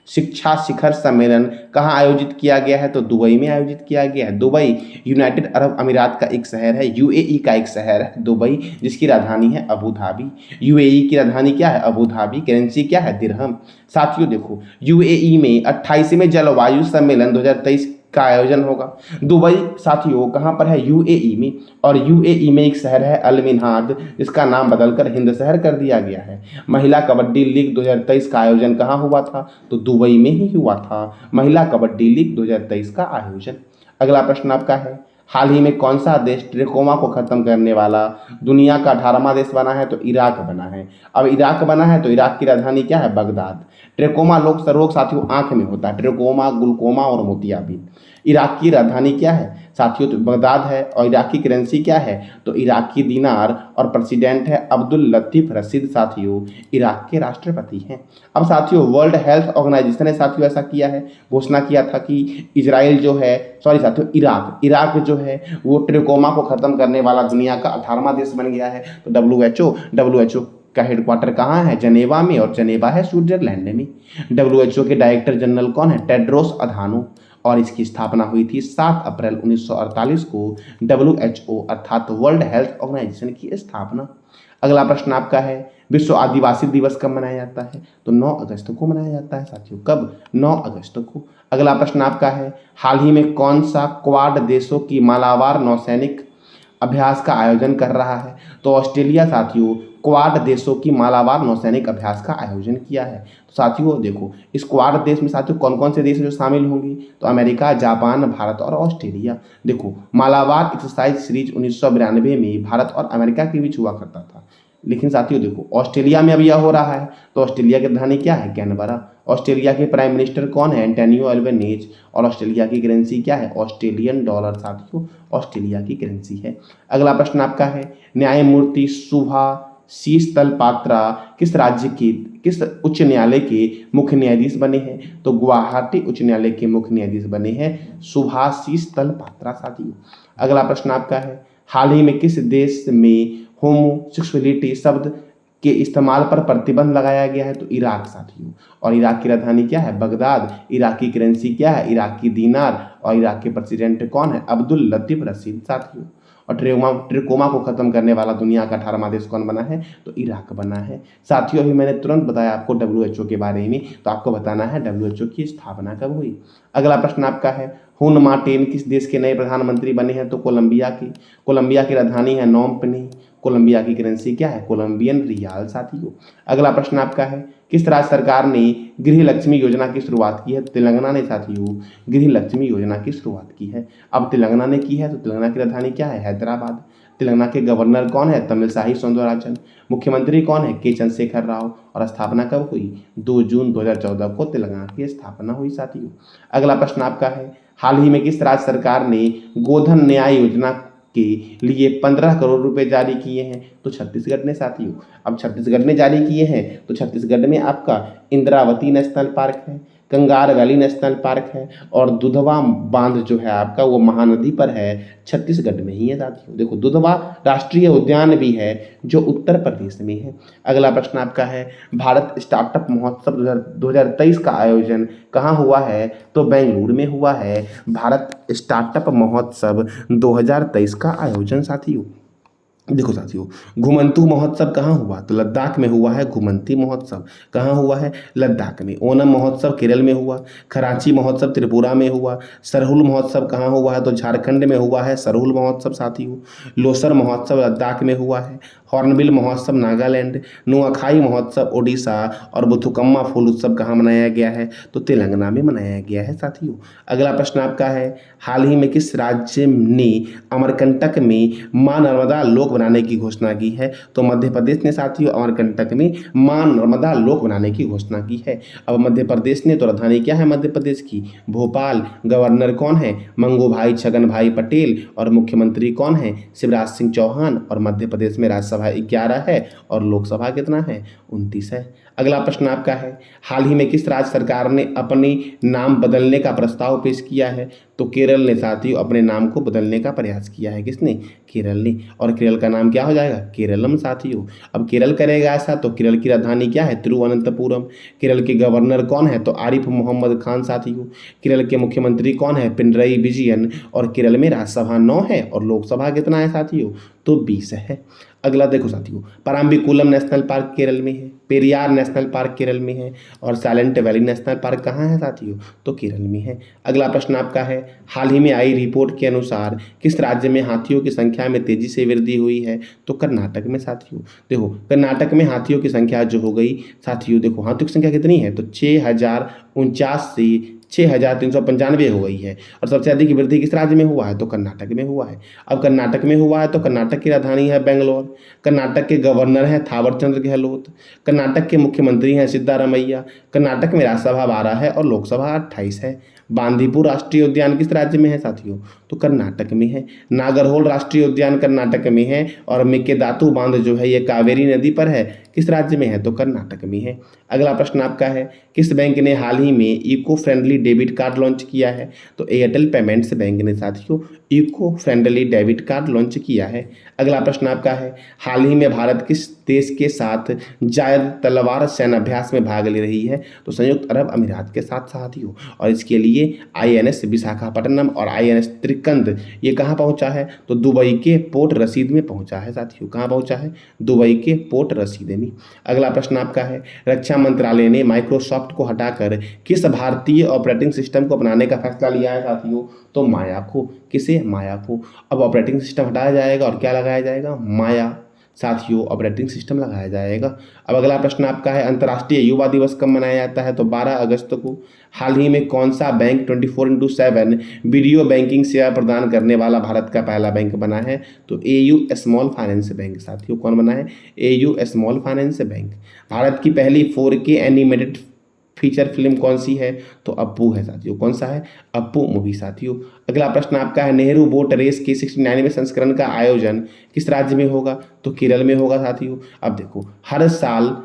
शिक्षा शिखर सम्मेलन कहाँ आयोजित किया गया है? तो दुबई में आयोजित किया गया है। दुबई यूनाइटेड अरब अमीरात का एक शहर है, यूएई का एक शहर है दुबई, जिसकी राजधानी है अबू धाबी। यूएई की राजधानी क्या है? Abu Dhabi. करेंसी क्या है? दिरहम। साथियों देखो यूएई में 28वें जलवायु सम्मेलन 2023 का आयोजन होगा। दुबई साथियों कहाँ पर है? यूएई में। और यूएई में एक शहर है अल मिन्हाद, जिसका नाम बदलकर हिंद शहर कर दिया गया है। महिला कबड्डी लीग 2023 का आयोजन कहाँ हुआ था? तो दुबई में ही हुआ था महिला कबड्डी लीग 2023 का आयोजन। अगला प्रश्न आपका है, हाल ही में कौन सा देश ट्रेकोमा को खत्म करने वाला दुनिया का 18वां देश बना है? तो इराक बना है। अब इराक बना है तो इराक की राजधानी क्या है? बगदाद। ट्रेकोमा रोग साथियों आंख में होता है, ट्रेकोमा, ग्लूकोमा और मोतियाबिंद। इराक की राजधानी क्या है साथियों? तो बगदाद है। और इराक की करेंसी क्या है? तो इराकी दीनार। और प्रेसिडेंट है अब्दुल लतीफ रशीद साथियों, इराक के राष्ट्रपति हैं। अब साथियों वर्ल्ड हेल्थ ऑर्गेनाइजेशन ने साथियों ऐसा किया है, घोषणा किया था कि इजराइल जो है, सॉरी साथियों इराक जो है वो ट्रेकोमा को खत्म करने वाला दुनिया का 18वां देश बन गया है। तो डब्ल्यूएचओ का हेडक्वार्टर कहाँ है? जनेवा में। और जनेवा है स्विट्जरलैंड में। डब्ल्यूएचओ के डायरेक्टर जनरल कौन है? टेड्रोस अधानो। और इसकी स्थापना हुई थी 7 अप्रैल 1948 को, डब्ल्यूएचओ अर्थात वर्ल्ड हेल्थ ऑर्गेनाइजेशन की स्थापना। अगला प्रश्न आपका है, विश्व आदिवासी दिवस कब मनाया जाता है? तो 9 अगस्त को मनाया जाता है साथियों। कब? 9 अगस्त को। अगला प्रश्न आपका है, हाल ही में कौन सा क्वाड देशों की मालाबार नौसैनिक अभ्यास का आयोजन कर रहा है? तो ऑस्ट्रेलिया साथियों क्वाड देशों की मालाबार नौसैनिक अभ्यास का आयोजन किया है। तो साथियों देखो इस क्वाड देश में साथियों कौन कौन से देश जो शामिल होंगे? तो अमेरिका, जापान, भारत और ऑस्ट्रेलिया। देखो मालाबार एक्सरसाइज सीरीज 1992 में भारत और अमेरिका के बीच हुआ करता था, लेकिन साथियों देखो ऑस्ट्रेलिया में अब यह हो रहा है। तो ऑस्ट्रेलिया की राजधानी क्या है? कैनबरा। ऑस्ट्रेलिया के प्राइम मिनिस्टर कौन है? Antonio Albanese. और ऑस्ट्रेलिया की करेंसी क्या है? ऑस्ट्रेलियन डॉलर साथियों ऑस्ट्रेलिया की करेंसी है। अगला प्रश्न आपका है, न्यायमूर्ति सुभाषिष तलपात्रा किस उच्च न्यायालय के मुख्य न्यायाधीश बने हैं? तो गुवाहाटी उच्च न्यायालय के मुख्य न्यायाधीश बने हैं सुभाषिष तलपात्रा साथियों। अगला प्रश्न आपका है, हाल ही में किस देश में होमोसेक्सुअलिटी शब्द के इस्तेमाल पर प्रतिबंध लगाया गया है? तो इराक साथियों। और इराक की राजधानी क्या है? बगदाद। इराक की करेंसी क्या है? इराकी दीनार। और इराक के प्रेसिडेंट कौन है? अब्दुल लतीफ रशीद साथियों। और ट्रेकोमा को खत्म करने वाला दुनिया का 18वां देश कौन बना है? तो इराक बना है साथियों। अभी मैंने तुरंत बताया आपको डब्ल्यूएचओ के बारे में, तो आपको बताना है डब्ल्यूएचओ की स्थापना कब हुई। अगला प्रश्न आपका है, हुन मार्टिन किस देश के नए प्रधानमंत्री बने हैं? तो कोलंबिया की राजधानी है नोम पेनी। कोलंबिया की करेंसी क्या है? कोलंबियन रियाल साथियों। अगला प्रश्न आपका है, किस राज्य सरकार ने गृह लक्ष्मी योजना की शुरुआत की है? तेलंगाना ने साथियों गृह लक्ष्मी योजना की शुरुआत की है। अब तेलंगाना ने की है तो तेलंगाना की राजधानी क्या है? हैदराबाद। तेलंगाना के गवर्नर कौन है? तमिलसाई सौंदरराजन। मुख्यमंत्री कौन है? के चंद्रशेखर राव। और स्थापना कब हुई? 2 जून 2014 को तेलंगाना की स्थापना हुई साथियों। अगला प्रश्न आपका है, हाल ही में किस राज्य सरकार ने गोधन न्याय योजना के लिए 15 करोड़ रुपए जारी किए हैं? तो छत्तीसगढ़ ने साथियों। अब छत्तीसगढ़ ने जारी किए हैं तो छत्तीसगढ़ में आपका इंद्रावती नेशनल पार्क है, कंगार वैली नेशनल पार्क है, और दुधवा बांध जो है आपका वो महानदी पर है, छत्तीसगढ़ में ही है साथियों। देखो दुधवा राष्ट्रीय उद्यान भी है जो उत्तर प्रदेश में है। अगला प्रश्न आपका है, भारत स्टार्टअप महोत्सव 2023 का आयोजन कहाँ हुआ है? तो बेंगलुरु में हुआ है भारत स्टार्टअप महोत्सव 2023 का आयोजन साथियों। देखो साथियों, घुमंतू महोत्सव कहाँ हुआ? तो लद्दाख में हुआ है घुमंती महोत्सव। कहाँ हुआ है? लद्दाख में। ओणम महोत्सव केरल में हुआ। खराची महोत्सव त्रिपुरा में हुआ। सरहुल महोत्सव कहाँ हुआ है? तो झारखंड में हुआ है सरहुल महोत्सव साथियों। लोसर महोत्सव लद्दाख में हुआ है। हॉर्नबिल महोत्सव नागालैंड। नुआखाई महोत्सव ओडिशा। और बुथुकम्मा फूल उत्सव कहाँ मनाया गया है? तो तेलंगाना में मनाया गया है साथियों। अगला प्रश्न आपका है, हाल ही में किस राज्य ने अमरकंटक में मां नर्मदा लोक बनाने की घोषणा की है? तो मध्य प्रदेश ने साथियों अमरकंटक में मां नर्मदा लोक बनाने की घोषणा की है। अब मध्य प्रदेश ने, तो राजधानी क्या है मध्य प्रदेश की? भोपाल। गवर्नर कौन है? मंगूभाई छगन भाई पटेल। और मुख्यमंत्री कौन है? शिवराज सिंह चौहान। और मध्य प्रदेश में राज्यसभा 11 है और लोकसभा कितना है? 29 है। अगला प्रश्न आपका है, हाल ही में किस राज्य सरकार ने अपनी नाम बदलने का प्रस्ताव पेश किया है? तो केरल ने साथियों अपने नाम को बदलने का प्रयास किया है। किसने? केरल ने। और केरल का नाम क्या हो जाएगा? केरलम साथियों। अब केरल करेगा ऐसा तो केरल की राजधानी क्या है? तिरुवनंतपुरम। केरल के गवर्नर कौन है? तो आरिफ मोहम्मद खान साथियों। केरल के मुख्यमंत्री कौन है? पिनरई विजयन। और केरल में राज्यसभा 9 है और लोकसभा कितना है साथियों? तो 20 है। अगला देखो साथियों, पराम्बिकुलम नेशनल पार्क केरल में है, पेरियार नेशनल पार्क केरल में है, और साइलेंट वैली नेशनल पार्क कहाँ है साथियों? तो केरल में है। अगला प्रश्न आपका है, हाल ही में आई रिपोर्ट के अनुसार किस राज्य में हाथियों की संख्या में तेजी से वृद्धि हुई है? तो कर्नाटक में साथियों। देखो कर्नाटक में हाथियों की संख्या जो हो गई साथियों, देखो हाथियों की संख्या कितनी है? तो 6049 से 6395 हो गई है। और सबसे अधिक वृद्धि किस राज्य में हुआ है? तो कर्नाटक में हुआ है। अब कर्नाटक में हुआ है तो कर्नाटक की राजधानी है बेंगलोर। कर्नाटक के गवर्नर हैं थावरचंद्र गहलोत। कर्नाटक के मुख्यमंत्री हैं सिद्धारमैया। कर्नाटक में राज्यसभा 12 है और लोकसभा 28 है। बांदीपुर राष्ट्रीय उद्यान किस राज्य में है साथियों? तो कर्नाटक में है। नागरहोल राष्ट्रीय उद्यान कर्नाटक में है। और मेकेदातु बांध जो है ये कावेरी नदी पर है, किस राज्य में है? तो कर्नाटक में है। अगला प्रश्न आपका है, किस बैंक ने हाल ही में eco friendly debit card launch किया है? तो एयरटेल पेमेंट्स बैंक ने साथियों eco friendly debit card launch किया है। अगला प्रश्न आपका है, हाल ही में भारत किस देश के साथ जायद तलवार सैन्य अभ्यास में भाग ले रही है? तो संयुक्त अरब अमीरात के साथ साथियों। और इसके लिए आईएनएस विशाखापट्टनम और आईएनएस त्रिकंद ये कहाँ पहुंचा है? तो दुबई के पोर्ट रसीद में पहुंचा है साथियों। कहाँ पहुंचा है? दुबई के पोर्ट रसीद में। अगला प्रश्न आपका है, रक्षा मंत्रालय ने माइक्रोसॉफ्ट को हटाकर किस भारतीय ऑपरेटिंग सिस्टम को अपनाने का फैसला लिया है साथियों? तो माया को। किसे? माया को। अब ऑपरेटिंग सिस्टम हटाया जाएगा और क्या लगाया जाएगा? माया साथियों ऑपरेटिंग सिस्टम लगाया जाएगा। अब अगला प्रश्न आपका है, अंतर्राष्ट्रीय युवा दिवस कब मनाया जाता है? तो 12 अगस्त को। हाल ही में कौन सा बैंक 24/7 वीडियो बैंकिंग सेवा प्रदान करने वाला भारत का पहला बैंक बना है? तो एयू स्मॉल फाइनेंस बैंक साथियों। कौन बना है? AU small finance bank. Bharat की पहली 4K एनिमेटेड फीचर फिल्म कौन सी है? तो अप्पू है साथियों। कौन सा है? अप्पू मूवी साथियों। अगला प्रश्न आपका है, नेहरू बोट रेस के 69वें संस्करण का आयोजन किस राज्य में होगा? तो केरल में होगा साथियों। अब देखो हर साल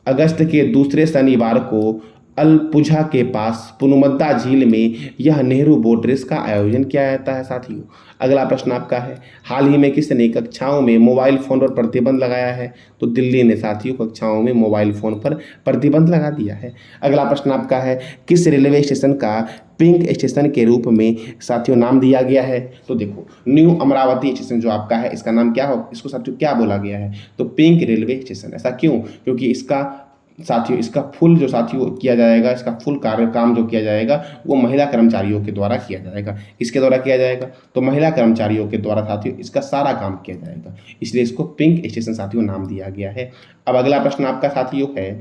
अगस्त के दूसरे शनिवार को अलपुझा के पास पुनुमद्दा झील में यह नेहरू बोट रेस का आयोजन किया जाता है साथियों। अगला प्रश्न आपका है, हाल ही में किसने कक्षाओं में मोबाइल फोन पर प्रतिबंध लगाया है? तो दिल्ली ने साथियों कक्षाओं में मोबाइल फोन पर प्रतिबंध लगा दिया है। अगला प्रश्न आपका है, किस रेलवे स्टेशन का पिंक स्टेशन के रूप में साथियों नाम दिया गया है? तो देखो न्यू अमरावती स्टेशन जो आपका है इसका नाम क्या हो, इसको साथियों क्या बोला गया है? तो पिंक रेलवे स्टेशन। ऐसा क्यों? क्योंकि इसका साथियों इसका फुल जो साथियों किया जाएगा, इसका फुल कार्य काम जो किया जाएगा वो महिला कर्मचारियों के द्वारा किया जाएगा। किसके द्वारा किया जाएगा? तो महिला कर्मचारियों के द्वारा साथियों इसका सारा काम किया जाएगा, इसलिए इसको पिंक स्टेशन साथियों नाम दिया गया है। अब अगला प्रश्न आपका साथियों है,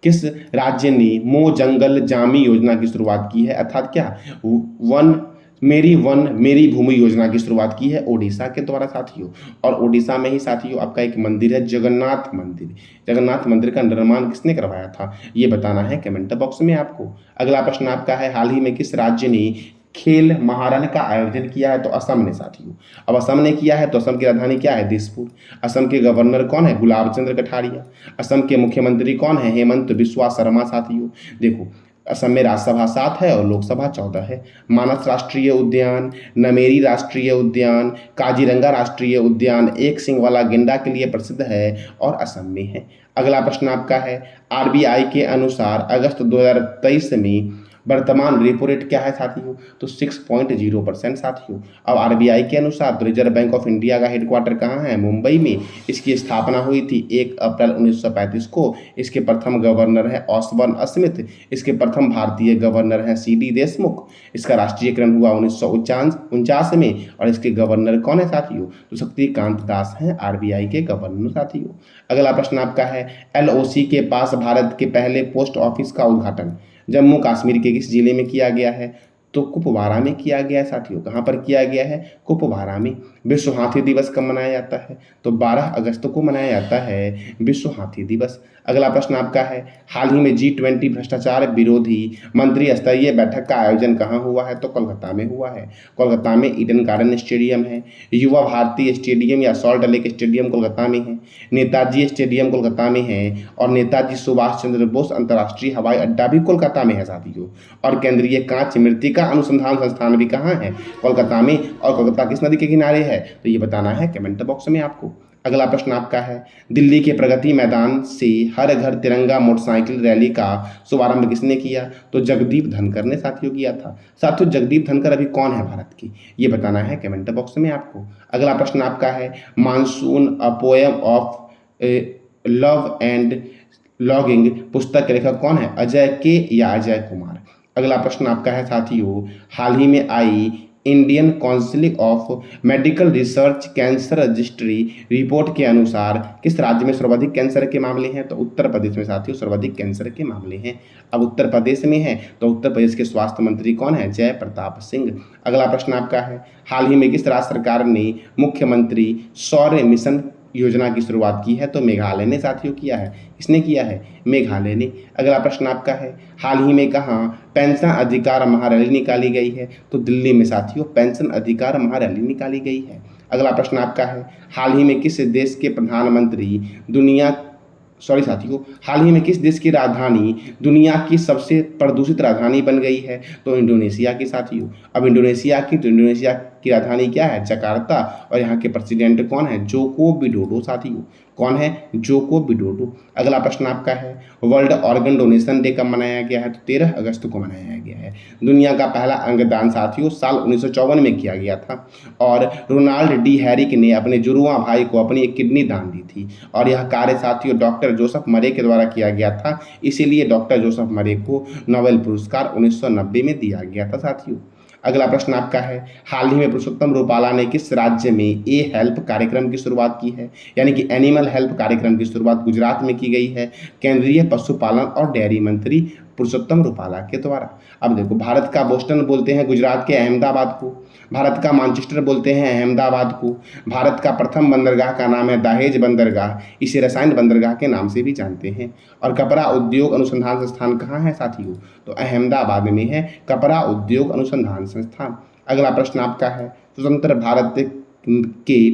किस राज्य ने मो जंगल जामी योजना की शुरुआत की है? अर्थात क्या वन मेरी भूमि योजना की शुरुआत की है? ओडिशा के द्वारा साथियों। और ओडिशा में ही साथियों आपका एक मंदिर है जगन्नाथ मंदिर। जगन्नाथ मंदिर का निर्माण किसने करवाया था? ये बताना है कमेंट बॉक्स में आपको। अगला प्रश्न आपका है, हाल ही में किस राज्य ने खेल महारण का आयोजन किया है? तो असम ने साथियों। अब असम ने किया है तो असम की राजधानी क्या है? दिसपुर। असम के गवर्नर कौन है? गुलाब चंद्र कटारिया। असम के मुख्यमंत्री कौन है? हेमंत बिस्वा शर्मा साथियों। देखो असम में राज्यसभा 7 है और लोकसभा 14 है। मानस राष्ट्रीय उद्यान, नमेरी राष्ट्रीय उद्यान, काजीरंगा राष्ट्रीय उद्यान एक सींग वाला गेंडा के लिए प्रसिद्ध है और असम में है। अगला प्रश्न आपका है, आरबीआई के अनुसार अगस्त 2023 में वर्तमान रेपो रेट क्या है साथियों? तो 6.0% साथियों। अब आरबीआई के अनुसार तो रिजर्व बैंक ऑफ इंडिया का हेडक्वार्टर कहाँ है? मुंबई में। इसकी स्थापना हुई थी 1 अप्रैल 1935 को। इसके प्रथम गवर्नर है ऑसबर्न स्मिथ। इसके प्रथम भारतीय गवर्नर हैं सीडी देशमुख। इसका राष्ट्रीयकरण हुआ 1949 में और इसके गवर्नर कौन है साथियों? तो शक्तिकांत दास हैं आरबीआई के गवर्नर साथियों। अगला प्रश्न आपका है, एलओसी के पास भारत के पहले पोस्ट ऑफिस का उद्घाटन जम्मू कश्मीर के किस जिले में किया गया है? तो कुपवारा में किया गया है साथियों। कहाँ पर किया गया है? कुपवारा में। विश्व हाथी दिवस कब मनाया जाता है? तो 12 अगस्त को मनाया जाता है विश्व हाथी दिवस। अगला प्रश्न आपका है, हाल ही में G20 भ्रष्टाचार विरोधी मंत्री स्तरीय बैठक का आयोजन कहाँ हुआ है? तो कोलकाता में हुआ है। कोलकाता में ईडन गार्डन स्टेडियम है, युवा भारती स्टेडियम या सॉल्ट लेक स्टेडियम कोलकाता में है, नेताजी स्टेडियम कोलकाता में है और नेताजी सुभाष चंद्र बोस अंतर्राष्ट्रीय हवाई अड्डा भी कोलकाता में है साथियों। और केंद्रीय कांच मृत्तिका अनुसंधान संस्थान भी कहाँ है? कोलकाता में। और कोलकाता किस नदी के किनारे है? तो ये बताना है कमेंट बॉक्स में आपको। अगला प्रश्न आपका है, दिल्ली के प्रगति मैदान से हर घर तिरंगा मोटरसाइकिल रैली का शुभारंभ किसने किया? तो जगदीप धनखड़ ने साथियों किया था। साथियों जगदीप धनखड़ अभी कौन है भारत की? ये बताना है कमेंट बॉक्स में आपको। अगला प्रश्न आपका है, monsoon a poem of love and logging पुस्तक के लेखक कौन है? अजय के या अजय कुमार? अगला प्रश्न आपका है साथियों, हाल ही में आई Indian council of medical research cancer registry report के अनुसार किस राज्य में सर्वाधिक कैंसर के मामले हैं? तो उत्तर प्रदेश में साथियों सर्वाधिक कैंसर के मामले हैं। अब उत्तर प्रदेश में है तो उत्तर प्रदेश के स्वास्थ्य मंत्री कौन है? जय प्रताप सिंह। अगला प्रश्न आपका है, हाल ही में किस राज्य सरकार ने मुख्यमंत्री सौर्य मिशन योजना की शुरुआत की है? तो मेघालय ने साथियों किया है। किसने किया है? मेघालय ने। अगला प्रश्न आपका है, हाल ही में कहाँ पेंशन अधिकार महारैली निकाली गई है? तो दिल्ली में साथियों पेंशन अधिकार महारैली निकाली गई है। अगला प्रश्न आपका है, हाल ही में किस देश के प्रधानमंत्री हाल ही में किस देश की राजधानी दुनिया की सबसे प्रदूषित राजधानी बन गई है? तो इंडोनेशिया की साथियों। अब इंडोनेशिया की राजधानी क्या है? जकार्ता। और यहाँ के प्रेसिडेंट कौन है? जोको विडोडो साथियों। कौन है? Joko Widodo. अगला प्रश्न आपका है, वर्ल्ड ऑर्गन डोनेशन डे कब मनाया गया है? तो 13 अगस्त को मनाया गया है। दुनिया का पहला अंगदान साथियों साल 1954 में किया गया था और रोनाल्ड डी हैरिक ने अपने जुड़वां भाई को अपनी एक किडनी दान दी थी और यह कार्य साथियों डॉक्टर जोसेफ मरे के द्वारा किया गया था। इसीलिए डॉक्टर जोसेफ मरे को नोबेल पुरस्कार 1990 में दिया गया था साथियों। अगला प्रश्न आपका है, हाल ही में पुरुषोत्तम रूपाला ने किस राज्य में ए हेल्प कार्यक्रम की शुरुआत की है? यानी कि एनिमल हेल्प कार्यक्रम की शुरुआत गुजरात में की गई है केंद्रीय पशुपालन और डेयरी मंत्री पुरुषोत्तम रूपाला के द्वारा। अब देखो, भारत का बोस्टन बोलते हैं गुजरात के अहमदाबाद को, भारत का मैनचेस्टर बोलते हैं अहमदाबाद को, भारत का प्रथम बंदरगाह का नाम है दहेज बंदरगाह, इसे रसायन बंदरगाह के नाम से भी जानते हैं। और कपड़ा उद्योग अनुसंधान संस्थान कहाँ है साथियों? तो अहमदाबाद में है कपड़ा उद्योग अनुसंधान संस्थान। अगला प्रश्न आपका है, स्वतंत्र भारत के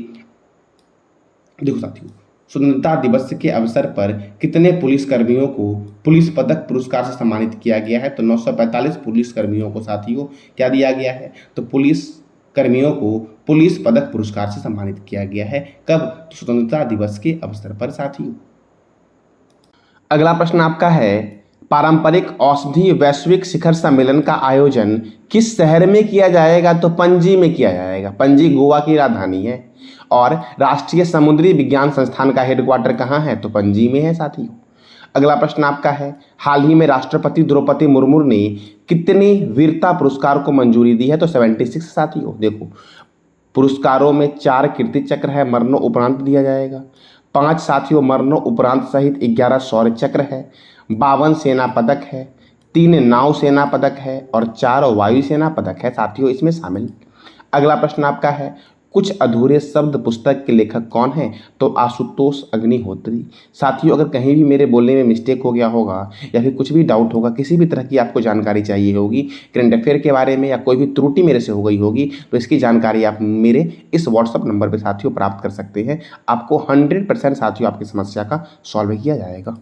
देखो साथियों, स्वतंत्रता दिवस के अवसर पर कितने पुलिसकर्मियों को पुलिस पदक पुरस्कार से सम्मानित किया गया है? तो 945 पुलिसकर्मियों को साथियों क्या दिया गया है? तो पुलिस कर्मियों को पुलिस पदक पुरस्कार से सम्मानित किया गया है। कब? तो स्वतंत्रता दिवस के अवसर पर साथियों। अगला प्रश्न आपका है, पारंपरिक औषधि वैश्विक शिखर सम्मेलन का आयोजन किस शहर में किया जाएगा? तो पणजी में किया जाएगा। पणजी गोवा की राजधानी है। और राष्ट्रीय समुद्री विज्ञान संस्थान का हेडक्वार्टर कहाँ है? तो पणजी में है साथियों। अगला प्रश्न आपका है, हाल ही में राष्ट्रपति द्रौपदी मुर्मू ने कितने वीरता पुरस्कार को मंजूरी दी है? तो 76 साथियों। देखो, पुरस्कारों में 4 कीर्ति चक्र है, मरणों उपरांत दिया जाएगा। 5 साथियों मरणों उपरांत सहित 11 शौर्य चक्र है, 52 सेना पदक है, 3 नाव सेना पदक है और 4 वायु सेना पदक है साथियों इसमें शामिल। अगला प्रश्न आपका है, कुछ अधूरे शब्द पुस्तक के लेखक कौन हैं? तो आशुतोष अग्निहोत्री। साथियों, अगर कहीं भी मेरे बोलने में मिस्टेक हो गया होगा या फिर कुछ भी डाउट होगा, किसी भी तरह की आपको जानकारी चाहिए होगी करंट अफेयर के बारे में या कोई भी त्रुटि मेरे से हो गई होगी, तो इसकी जानकारी आप मेरे इस व्हाट्सअप नंबर पर साथियों प्राप्त कर सकते हैं। आपको 100% साथियों आपकी समस्या का सॉल्व किया जाएगा।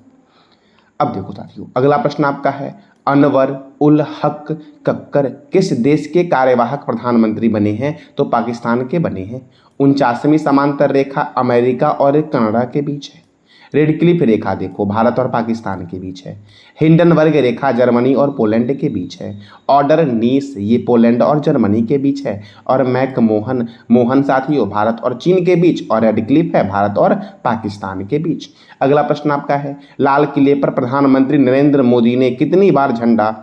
अब देखो साथियों, अगला प्रश्न आपका है, अनवर उल हक कक्कर किस देश के कार्यवाहक प्रधानमंत्री बने हैं? तो पाकिस्तान के बने हैं। 49वीं समांतर रेखा अमेरिका और कनाडा के बीच है। रेड क्लिफ रेखा देखो भारत और पाकिस्तान के बीच है। हिंडनबर्ग रेखा जर्मनी और पोलैंड के बीच है। ऑर्डर नीस ये पोलैंड और जर्मनी के बीच है। और मैक मोहन साथियों भारत और चीन के बीच। और रेड क्लिफ है भारत और पाकिस्तान के बीच। अगला प्रश्न आपका है, लाल किले पर प्रधानमंत्री नरेंद्र मोदी ने कितनी बार झंडा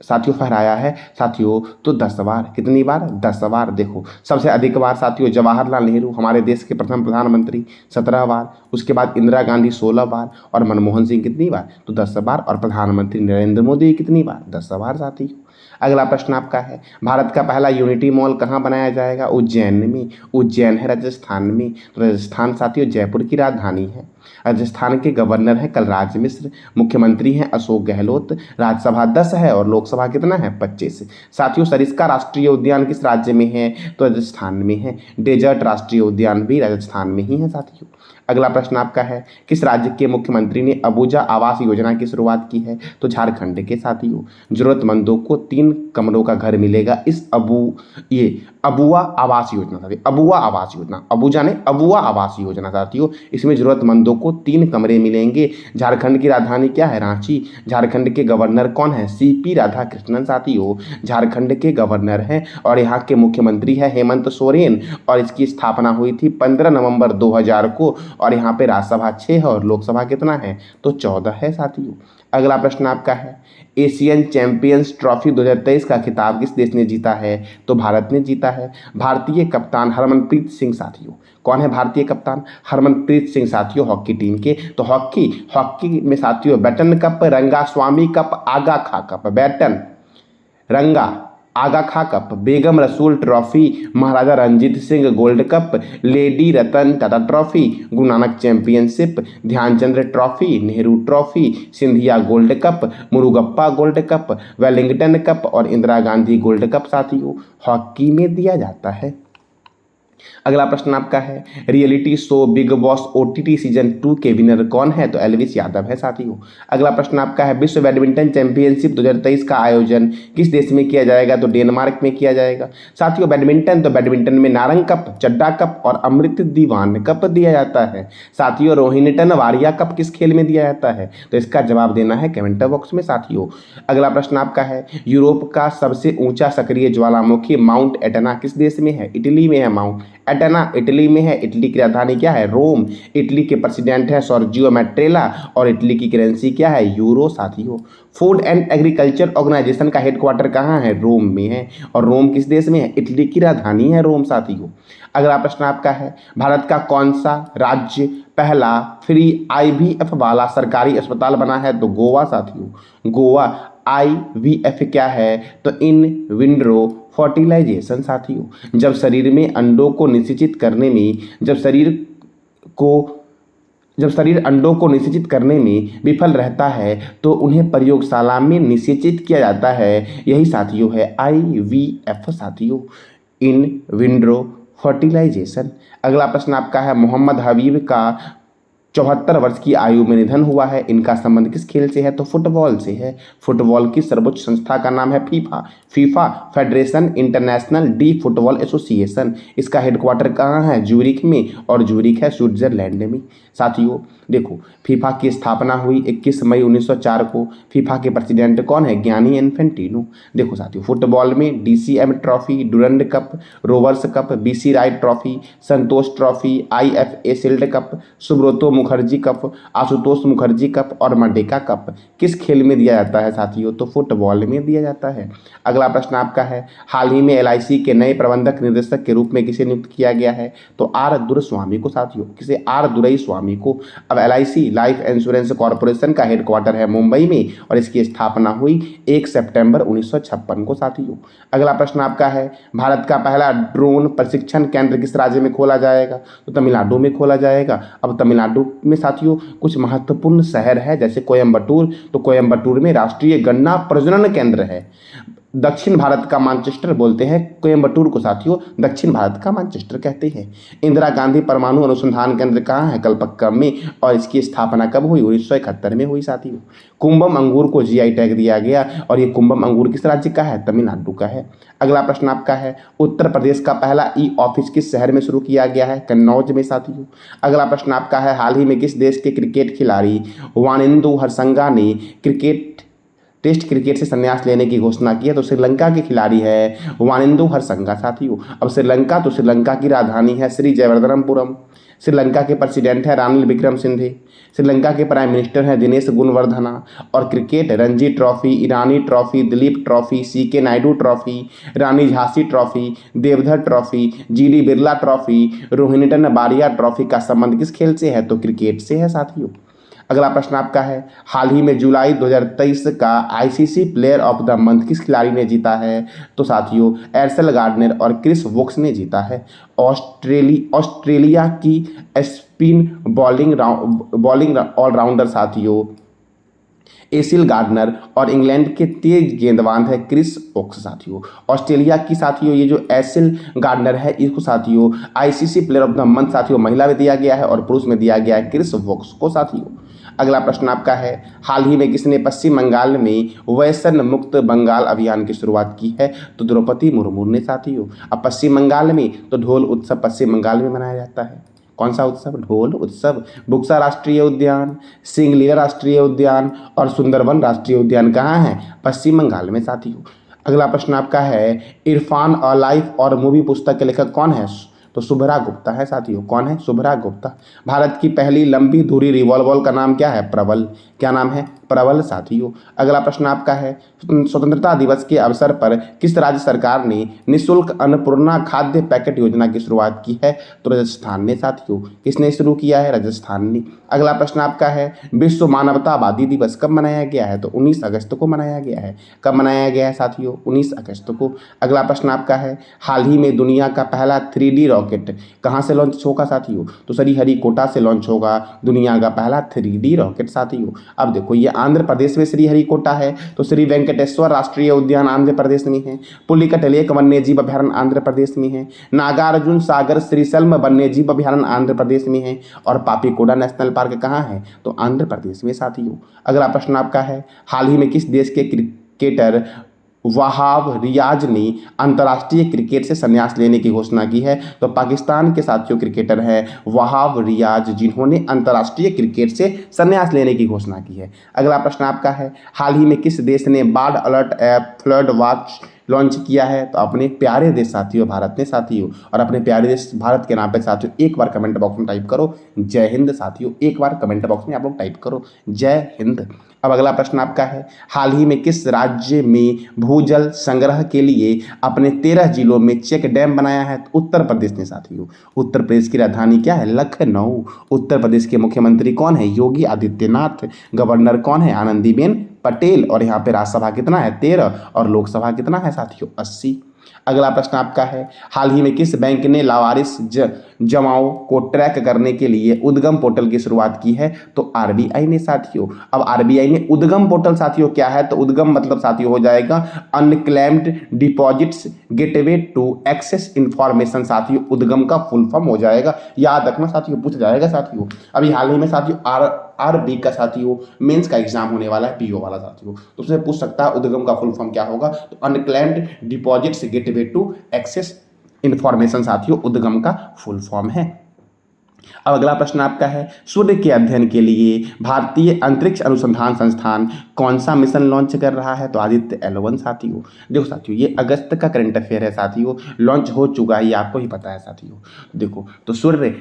साथियों फहराया है? साथियों तो 10 बार। कितनी बार? 10 बार। देखो सबसे अधिक बार साथियों जवाहरलाल नेहरू हमारे देश के प्रथम प्रधानमंत्री 17 बार, उसके बाद इंदिरा गांधी 16 बार और मनमोहन सिंह कितनी बार? तो 10 बार। और प्रधानमंत्री नरेंद्र मोदी कितनी बार? 10 बार साथियों। अगला प्रश्न आपका है, भारत का पहला यूनिटी मॉल कहाँ बनाया जाएगा? उज्जैन में। उज्जैन है राजस्थान में। तो राजस्थान साथियों जयपुर की राजधानी है। राजस्थान के गवर्नर हैं कलराज मिश्र, मुख्यमंत्री हैं अशोक गहलोत, राज्यसभा 10 है और लोकसभा कितना है? 25। साथियों सरिस्का राष्ट्रीय उद्यान किस राज्य में है? तो राजस्थान में है। डेजर्ट राष्ट्रीय उद्यान भी राजस्थान में ही है साथियों। अगला प्रश्न आपका है, किस राज्य के मुख्यमंत्री ने अबूजा आवास योजना की शुरुआत की है? तो झारखंड के साथियों। जरूरतमंदों को 3 कमरों का घर मिलेगा इस अबुआ आवास योजना साथियों। अबुआ आवास योजना, अबूजा ने अबुआ आवास योजना साथियों। इसमें जरूरतमंदों को 3 कमरे मिलेंगे। झारखंड की राजधानी क्या है? रांची। झारखंड के गवर्नर कौन है? सीपी राधाकृष्णन साथियों झारखंड के गवर्नर हैं। और यहाँ के मुख्यमंत्री है हेमंत सोरेन। और इसकी स्थापना हुई थी 15 नवंबर 2000 को। और यहाँ पे राज्यसभा 6 है और लोकसभा कितना है? तो 14 है साथियों। अगला प्रश्न आपका है, एशियन चैंपियंस ट्रॉफी 2023 का खिताब किस देश ने जीता है? तो भारत ने जीता है। भारतीय कप्तान हरमनप्रीत सिंह साथियों। कौन है भारतीय कप्तान? हरमनप्रीत सिंह साथियों हॉकी टीम के। तो हॉकी में साथियों बैटन कप, रंगा स्वामी कप, आगा खा कप। बैटन, रंगा, आगा खा cup, Begum Rasool trophy, Maharaja Ranjit Singh gold cup, lady Ratan Tata trophy, Guru Nanak championship, Dhyanchand trophy, Nehru trophy, Scindia gold cup, Murugappa gold cup, Wellington cup और इंदिरा गांधी गोल्ड कप साथियों हॉकी में दिया जाता है। अगला प्रश्न आपका है, reality show Bigg Boss OTT season 2 के विनर कौन है? तो एल्विस यादव है साथियों। अगला प्रश्न आपका है, विश्व बैडमिंटन चैंपियनशिप 2023 का आयोजन किस देश में किया जाएगा? तो डेनमार्क में किया जाएगा साथियों। बैडमिंटन में नारंग कप, चड्डा कप और अमृत दीवान कप दिया जाता है साथियों। रोहिणीटन वारिया कप किस खेल में दिया जाता है? तो इसका जवाब देना है कमेंट बॉक्स में साथियों। अगला प्रश्न आपका है, यूरोप का सबसे ऊंचा सक्रिय ज्वालामुखी माउंट एटना किस देश में है? इटली में है। माउंट एटना इटली में है। इटली की राजधानी क्या है? रोम। इटली के प्रेसिडेंट है सर्जियो मैट्रेला और इटली की करेंसी क्या है? यूरो साथियों। फूड एंड एग्रीकल्चर ऑर्गेनाइजेशन का हेडक्वार्टर कहाँ है? रोम में है। और रोम किस देश में है? इटली की राजधानी है रोम साथियों। अगला प्रश्न आपका है, भारत का कौन सा राज्य पहला फ्री आईवीएफ वाला सरकारी अस्पताल बना है? तो गोवा साथियों। गोवा। IVF क्या है? तो इन विंड्रो फर्टिलाइजेशन साथियों। जब शरीर में अंडों को निषेचित करने में जब शरीर अंडों को निषेचित करने में विफल रहता है तो उन्हें प्रयोगशाला में निषेचित किया जाता है। यही साथियों है IVF साथियों, इन विंड्रो फर्टिलाइजेशन। अगला प्रश्न आपका है, मोहम्मद हबीब का 74 वर्ष की आयु में निधन हुआ है। इनका संबंध किस खेल से है? तो फुटबॉल से है। फुटबॉल की सर्वोच्च संस्था का नाम है FIFA federation international D football association. इसका हेडक्वार्टर कहाँ है? ज्यूरिख में। और ज्यूरिख है स्विट्जरलैंड में साथियों। देखो फीफा की स्थापना हुई 21 मई 1904 को। फीफा के प्रेसिडेंट कौन है? Gianni Infantino. देखो साथियों, फुटबॉल में DCM trophy, Durand cup, Rovers cup, BC Wright trophy, Santosh trophy, IFA shield cup, Subroto Mukherjee cup, Ashutosh Mukherjee cup और मर्डेका कप किस खेल में दिया जाता है साथियों? तो फुटबॉल में दिया जाता है। अगला प्रश्न आपका है, हाल ही में LIC के नए प्रबंधक निदेशक के रूप में किसे नियुक्त किया गया है? तो R दुरस्वामी को साथियों। किसे? R दुरईस्वामी को। अब LIC लाइफ इंश्योरेंस कॉर्पोरेशन का हेडक्वार्टर है मुंबई में और इसकी स्थापना हुई 1 सितंबर 1956 को साथियों। अगला प्रश्न आपका है, भारत का पहला ड्रोन प्रशिक्षण केंद्र किस राज्य में खोला जाएगा? तो तमिलनाडु में खोला जाएगा। अब तमिलनाडु में साथियों कुछ महत्वपूर्ण शहर है जैसे कोयम्बटूर। तो कोयम्बटूर में राष्ट्रीय गन्ना प्रजनन केंद्र है। दक्षिण भारत का मैनचेस्टर बोलते हैं कोयम्बटूर को साथियों, दक्षिण भारत का मैनचेस्टर कहते हैं। इंदिरा गांधी परमाणु अनुसंधान केंद्र कहाँ है? कलपक्कम में। और इसकी स्थापना कब हुई? 1971 में हुई साथियों। कुंभम अंगूर को जीआई टैग दिया गया और ये कुंभम अंगूर किस राज्य का है? तमिलनाडु का है। अगला प्रश्न आपका है, उत्तर प्रदेश का पहला ई ऑफिस किस शहर में शुरू किया गया है? कन्नौज में साथियों। अगला प्रश्न आपका है, हाल ही में किस देश के क्रिकेट खिलाड़ी वानिंदु हरसंगा ने टेस्ट क्रिकेट से संन्यास लेने की घोषणा की है? तो श्रीलंका के खिलाड़ी है वानिंदु हरसंगा साथियों। अब श्रीलंका, तो श्रीलंका की राजधानी है श्री जयवर्धनपुरम। श्रीलंका के प्रेसिडेंट है रानिल विक्रमसिंघे। श्रीलंका के प्राइम मिनिस्टर हैं दिनेश गुणवर्धना। और cricket Ranji trophy, Irani trophy, Duleep trophy, CK Naidu trophy, Rani Jhansi trophy, Deodhar trophy, GD Birla trophy, Rohinton Baria trophy का संबंध किस खेल से है? तो क्रिकेट से है साथियों। अगला प्रश्न आपका है, हाल ही में जुलाई 2023 का ICC player of the month किस खिलाड़ी ने जीता है? तो साथियों एर्सेल गार्डनर और क्रिस वोक्स ने जीता है। ऑस्ट्रेलिया की स्पिन बॉलिंग ऑलराउंडर साथियों एसिल गार्डनर और इंग्लैंड के तेज गेंदबाज है क्रिस वोक्स साथियों। ऑस्ट्रेलिया की साथियों ये जो एसिल गार्डनर है इसको साथियों ICC player of the month साथियों महिला में दिया गया है और पुरुष में दिया गया है क्रिस वोक्स को साथियों। अगला प्रश्न आपका है, हाल ही में किसने पश्चिम बंगाल में व्यसन मुक्त बंगाल अभियान की शुरुआत की है? तो द्रौपदी मुर्मू ने साथियों। अब पश्चिम बंगाल में तो ढोल उत्सव पश्चिम बंगाल में मनाया जाता है। कौन सा उत्सव? ढोल उत्सव। बुक्सा राष्ट्रीय उद्यान, सिंगलीला राष्ट्रीय उद्यान और सुंदरबन राष्ट्रीय उद्यान कहाँ है? पश्चिम बंगाल में साथियों। अगला प्रश्न आपका है, इरफान अ लाइफ और मूवी पुस्तक के लेखक कौन है? तो शुभ्रा गुप्ता है साथियों। कौन है? शुभ्रा गुप्ता। भारत की पहली लंबी धुरी रिवॉल्वर का नाम क्या है? प्रबल। क्या नाम है? प्रबल साथियों। अगला प्रश्न आपका है, स्वतंत्रता दिवस के अवसर पर किस राज्य सरकार ने निःशुल्क अन्नपूर्णा खाद्य पैकेट योजना की शुरुआत की है? तो राजस्थान ने साथियों। किसने शुरू किया है? राजस्थान ने। अगला प्रश्न आपका है, विश्व मानवतावादी दिवस कब मनाया गया है? तो 19 अगस्त को मनाया गया है। कब मनाया गया है साथियों? 19 अगस्त को। अगला प्रश्न आपका है, हाल ही में दुनिया का पहला 3D रॉकेट कहाँ से लॉन्च होगा साथियों? तो श्रीहरिकोटा से लॉन्च होगा दुनिया का पहला 3D रॉकेट साथियों। अब देखो ये आंध्र प्रदेश में श्रीहरिकोटा है, तो श्री वेंकटेश्वर राष्ट्रीय उद्यान आंध्र प्रदेश में है। पुलिकट लेक वन्यजीव अभयारण्य आंध्र प्रदेश में है। नागार्जुन सागर श्रीशल्म वन्यजीव अभयारण्य आंध्र प्रदेश में है। और पापीकोडा नेशनल पार्क कहाँ है? तो आंध्र प्रदेश में साथियों। अगला प्रश्न आपका है, हाल ही में किस देश के क्रिकेटर वहाब रियाज ने अंतर्राष्ट्रीय क्रिकेट से संन्यास लेने की घोषणा की है? तो पाकिस्तान के साथियों क्रिकेटर हैं वहाब रियाज, जिन्होंने अंतर्राष्ट्रीय क्रिकेट से संन्यास लेने की घोषणा की है। अगला प्रश्न आपका है, हाल ही में किस देश ने बाढ़ alert app flood watch launch किया है? तो अपने प्यारे देश साथियों भारत ने साथियों। और अपने प्यारे देश भारत के नाम पे साथियों एक बार कमेंट बॉक्स में टाइप करो जय हिंद साथियों। एक बार कमेंट बॉक्स में आप लोग टाइप करो जय हिंद। अब अगला प्रश्न आपका है, हाल ही में किस राज्य में भूजल संग्रह के लिए अपने 13 जिलों में चेक डैम बनाया है? तो उत्तर प्रदेश ने साथियों। उत्तर प्रदेश की राजधानी क्या है? लखनऊ। उत्तर प्रदेश के मुख्यमंत्री कौन है? योगी आदित्यनाथ। गवर्नर कौन है? आनंदीबेन पटेल। और यहाँ पे राज्यसभा कितना है? 13 और लोकसभा कितना है साथियों? 80। अगला प्रश्न आपका है, हाल ही में किस बैंक ने लावारिस जमाओं को ट्रैक करने के लिए उद्गम पोर्टल की शुरुआत की है? तो आरबीआई ने साथियों। अब आरबीआई ने उद्गम पोर्टल साथियों क्या है? तो उद्गम मतलब साथियों हो जाएगा unclaimed deposits gateway to access information साथियों। उद्गम का फुल फॉर्म हो जाएगा, याद रखना साथियों, पूछ जाएगा साथियों। अभी हाल ही में साथियों आरबी का साथियों मेंस का एग्जाम होने वाला है, पीओ वाला साथियों, तो उससे पूछ सकता है उद्गम का फुल फॉर्म क्या होगा? तो unclaimed deposits gateway to access information साथियों उद्गम का फुल फॉर्म है। अब अगला प्रश्न आपका है, सूर्य के अध्ययन के लिए भारतीय अंतरिक्ष अनुसंधान संस्थान कौन सा मिशन लॉन्च कर रहा है? तो आदित्य L1 साथियों। देखो साथियों ये अगस्त का करंट अफेयर है साथियों, लॉन्च हो चुका है, ये आपको ही पता है साथियों। देखो तो सूर्य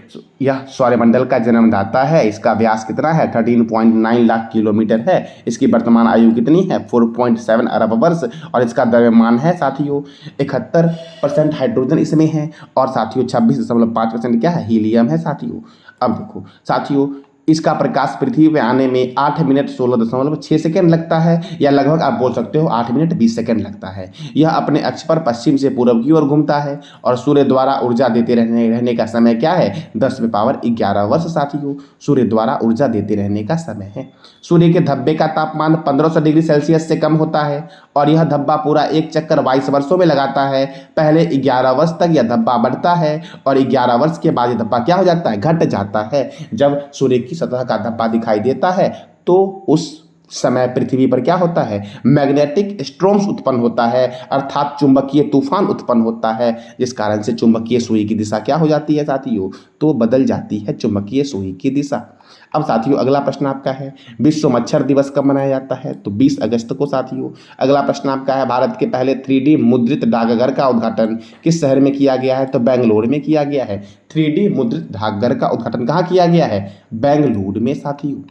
यह सौरमंडल का जन्मदाता है। इसका व्यास कितना है? 13.9 लाख किलोमीटर है। इसकी वर्तमान आयु कितनी है? 4.7 अरब वर्ष। और इसका द्रव्यमान है साथियों 71% हाइड्रोजन इसमें है और साथियों 26.5% क्या है? हीलियम है साथियों। अब देखो साथियों इसका प्रकाश पृथ्वी पे आने में 8 मिनट 16.6 सेकेंड लगता है, या लगभग आप बोल सकते हो 8 मिनट 20 सेकेंड लगता है। यह अपने अक्ष पर पश्चिम से पूर्व की ओर घूमता है और सूर्य द्वारा ऊर्जा देते रहने का समय क्या है? 10⁻11 वर्ष साथियों, सूर्य द्वारा ऊर्जा देते रहने का समय है। सूर्य के धब्बे का तापमान 1500 डिग्री सेल्सियस से कम होता है और यह धब्बा पूरा एक चक्कर 22 वर्षों में लगाता है। पहले 11 वर्ष तक यह धब्बा बढ़ता है और 11 वर्ष के बाद यह धब्बा क्या हो जाता है? घट जाता है। जब सूर्य की सतह का धब्बा दिखाई देता है तो उस समय पृथ्वी पर क्या होता है? मैग्नेटिक स्ट्रोम्स उत्पन्न होता है, अर्थात चुंबकीय तूफान उत्पन्न होता है, जिस कारण से चुंबकीय सुई की दिशा क्या हो जाती है साथियों? तो बदल जाती है चुंबकीय सुई की दिशा। अब साथियों अगला प्रश्न आपका है, विश्व मच्छर दिवस कब मनाया जाता है? तो 20 अगस्त को साथियों। अगला प्रश्न आपका है, भारत के पहले 3D मुद्रित डाकघर का उद्घाटन किस शहर में किया गया है? तो बेंगलोर में किया गया है। 3D मुद्रित डाकघर का उद्घाटन कहाँ किया गया है? बेंगलुरु में साथियों।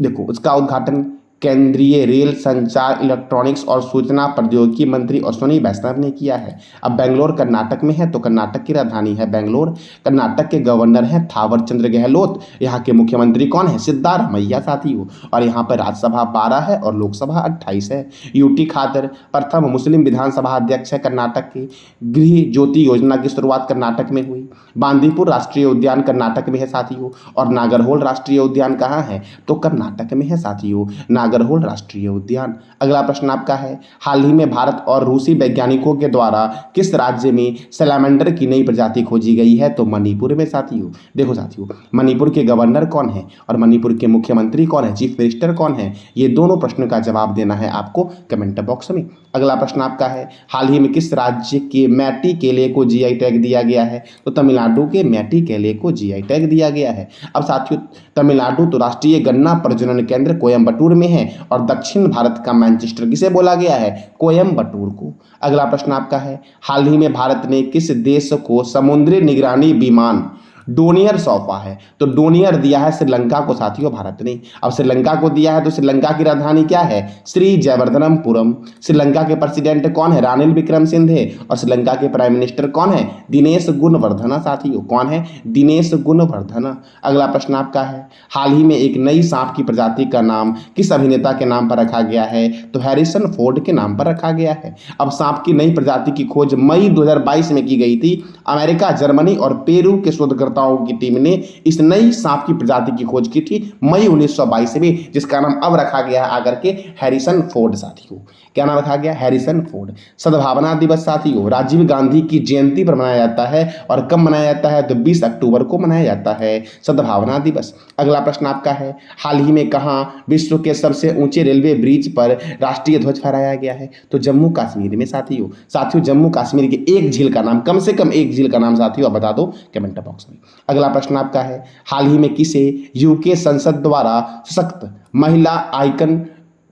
देखो उसका उद्घाटन केंद्रीय रेल संचार इलेक्ट्रॉनिक्स और सूचना प्रौद्योगिकी मंत्री अश्विनी वैष्णव ने किया है। अब बेंगलोर कर्नाटक में है, तो कर्नाटक की राजधानी है बेंगलोर। कर्नाटक के गवर्नर हैं थावर चंद्र गहलोत। यहाँ के मुख्यमंत्री कौन है? सिद्धारमैया साथियों। और यहाँ पर राज्यसभा 12 है और लोकसभा 28 है। यूटी खादर प्रथम मुस्लिम विधानसभा अध्यक्ष है कर्नाटक के। गृह ज्योति योजना की शुरुआत कर्नाटक में हुई। बांदीपुर राष्ट्रीय उद्यान कर्नाटक में है साथियों। और नागरहोल राष्ट्रीय उद्यान कहाँ है? तो कर्नाटक में है साथियों, नागरहोल राष्ट्रीय उद्यान। अगला प्रश्न आपका है, हाल ही में भारत और रूसी वैज्ञानिकों के द्वारा किस राज्य में सैलामेंडर की नई प्रजाति खोजी गई है? तो मणिपुर में साथियों। देखो साथियों, मणिपुर के गवर्नर कौन है और मणिपुर के मुख्यमंत्री कौन है, चीफ मिनिस्टर कौन है? ये दोनों प्रश्न का जवाब देना है आपको कमेंट बॉक्स में। अगला प्रश्न आपका है, हाल ही में किस राज्य के मैटी केले को जीआई टैग दिया गया है? तो तमिलनाडु के मैटी केले को जीआई टैग दिया गया है। अब साथियों तमिलनाडु तो राष्ट्रीय गन्ना प्रजनन केंद्र कोयम्बटूर में है और दक्षिण भारत का मैनचेस्टर किसे बोला गया है? कोयम्बटूर को। अगला प्रश्न आपका है, हाल ही में भारत ने किस देश को समुद्री निगरानी विमान डोनियर सौंपा है? तो डोनियर दिया है श्रीलंका को साथियों भारत ने। अब श्रीलंका को दिया है तो श्रीलंका की राजधानी क्या है? श्री जयवर्धनपुरम। श्रीलंका के प्रेसिडेंट कौन है? रानिल विक्रमसिंघे। और श्रीलंका के प्राइम मिनिस्टर कौन है? दिनेश गुणवर्धना साथियों। कौन है? दिनेश गुणवर्धना। अगला प्रश्न आपका है, हाल ही में एक नई सांप की प्रजाति का नाम किस अभिनेता के नाम पर रखा गया है? तो हैरिसन फोर्ड के नाम पर रखा गया है। अब सांप की नई प्रजाति की खोज मई 2022 में की गई थी। अमेरिका, जर्मनी और पेरू के शोधकर्ता की टीम ने इस नई सांप की प्रजाति की खोज की थी मई 1922 में, जिसका नाम अब रखा गया है आकर के हैरिसन फोर्ड साथियों। क्या नाम रखा गया? Harrison Ford. सद्भावना दिवस साथियों राजीव गांधी की जयंती पर मनाया जाता है और कब मनाया जाता है? तो 20 अक्टूबर को मनाया जाता है सद्भावना दिवस। अगला प्रश्न आपका है, हाल ही में कहां विश्व के सबसे ऊंचे रेलवे ब्रिज पर राष्ट्रीय ध्वज फहराया गया है? तो जम्मू कश्मीर में साथियों। साथियों जम्मू कश्मीर की एक झील का नाम, कम से कम एक झील का नाम साथियों आप बता दो कमेंट बॉक्स में। अगला प्रश्न आपका है, हाल ही में किसे यूके संसद द्वारा सशक्त महिला आइकन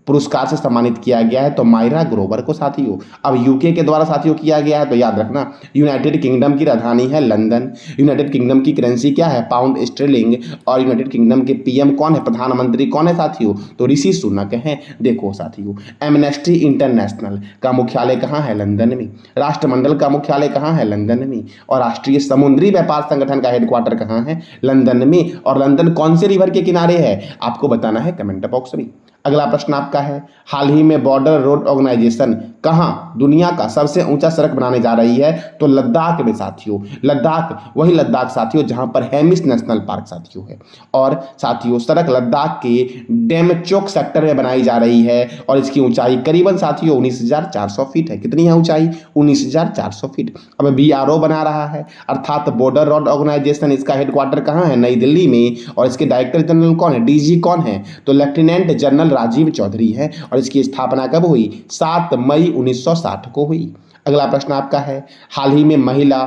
पुरस्कार से सम्मानित किया गया है? तो मायरा ग्रोवर को साथियों। अब यूके के द्वारा साथियों किया गया है तो याद रखना यूनाइटेड किंगडम की राजधानी है लंदन। यूनाइटेड किंगडम की करेंसी क्या है? Pound sterling. और यूनाइटेड किंगडम के पीएम कौन है? प्रधानमंत्री कौन है साथियों? तो ऋषि सुनक हैं। देखो साथियों एमनेस्टी इंटरनेशनल का मुख्यालय कहाँ है? लंदन में। राष्ट्रमंडल का मुख्यालय कहाँ है? लंदन में। और राष्ट्रीय समुद्री व्यापार संगठन का हेडक्वार्टर कहाँ है? लंदन में। और लंदन कौन से रिवर के किनारे है? आपको बताना है कमेंट बॉक्स में। अगला प्रश्न आपका है, हाल ही में बॉर्डर रोड ऑर्गेनाइजेशन कहां दुनिया का सबसे ऊंचा सड़क बनाने जा रही है? तो लद्दाख में साथियों। लद्दाख, वही लद्दाख साथियों जहां पर हेमिस नेशनल पार्क साथियों है। और साथियों सड़क लद्दाख के डेमचोक सेक्टर में बनाई जा रही है और इसकी ऊंचाई करीबन साथियों 19,400 फीट है। कितनी है ऊंचाई? 19,400 फीट। अब बीआरओ बना रहा है अर्थात बॉर्डर रोड ऑर्गेनाइजेशन। इसका हेडक्वार्टर कहाँ है? नई दिल्ली में। और इसके डायरेक्टर जनरल कौन है? डीजी कौन है? तो लेफ्टिनेंट जनरल राजीव चौधरी है। और इसकी स्थापना कब हुई? 7 मई 1960 को हुई। अगला प्रश्न आपका है, हाल ही में महिला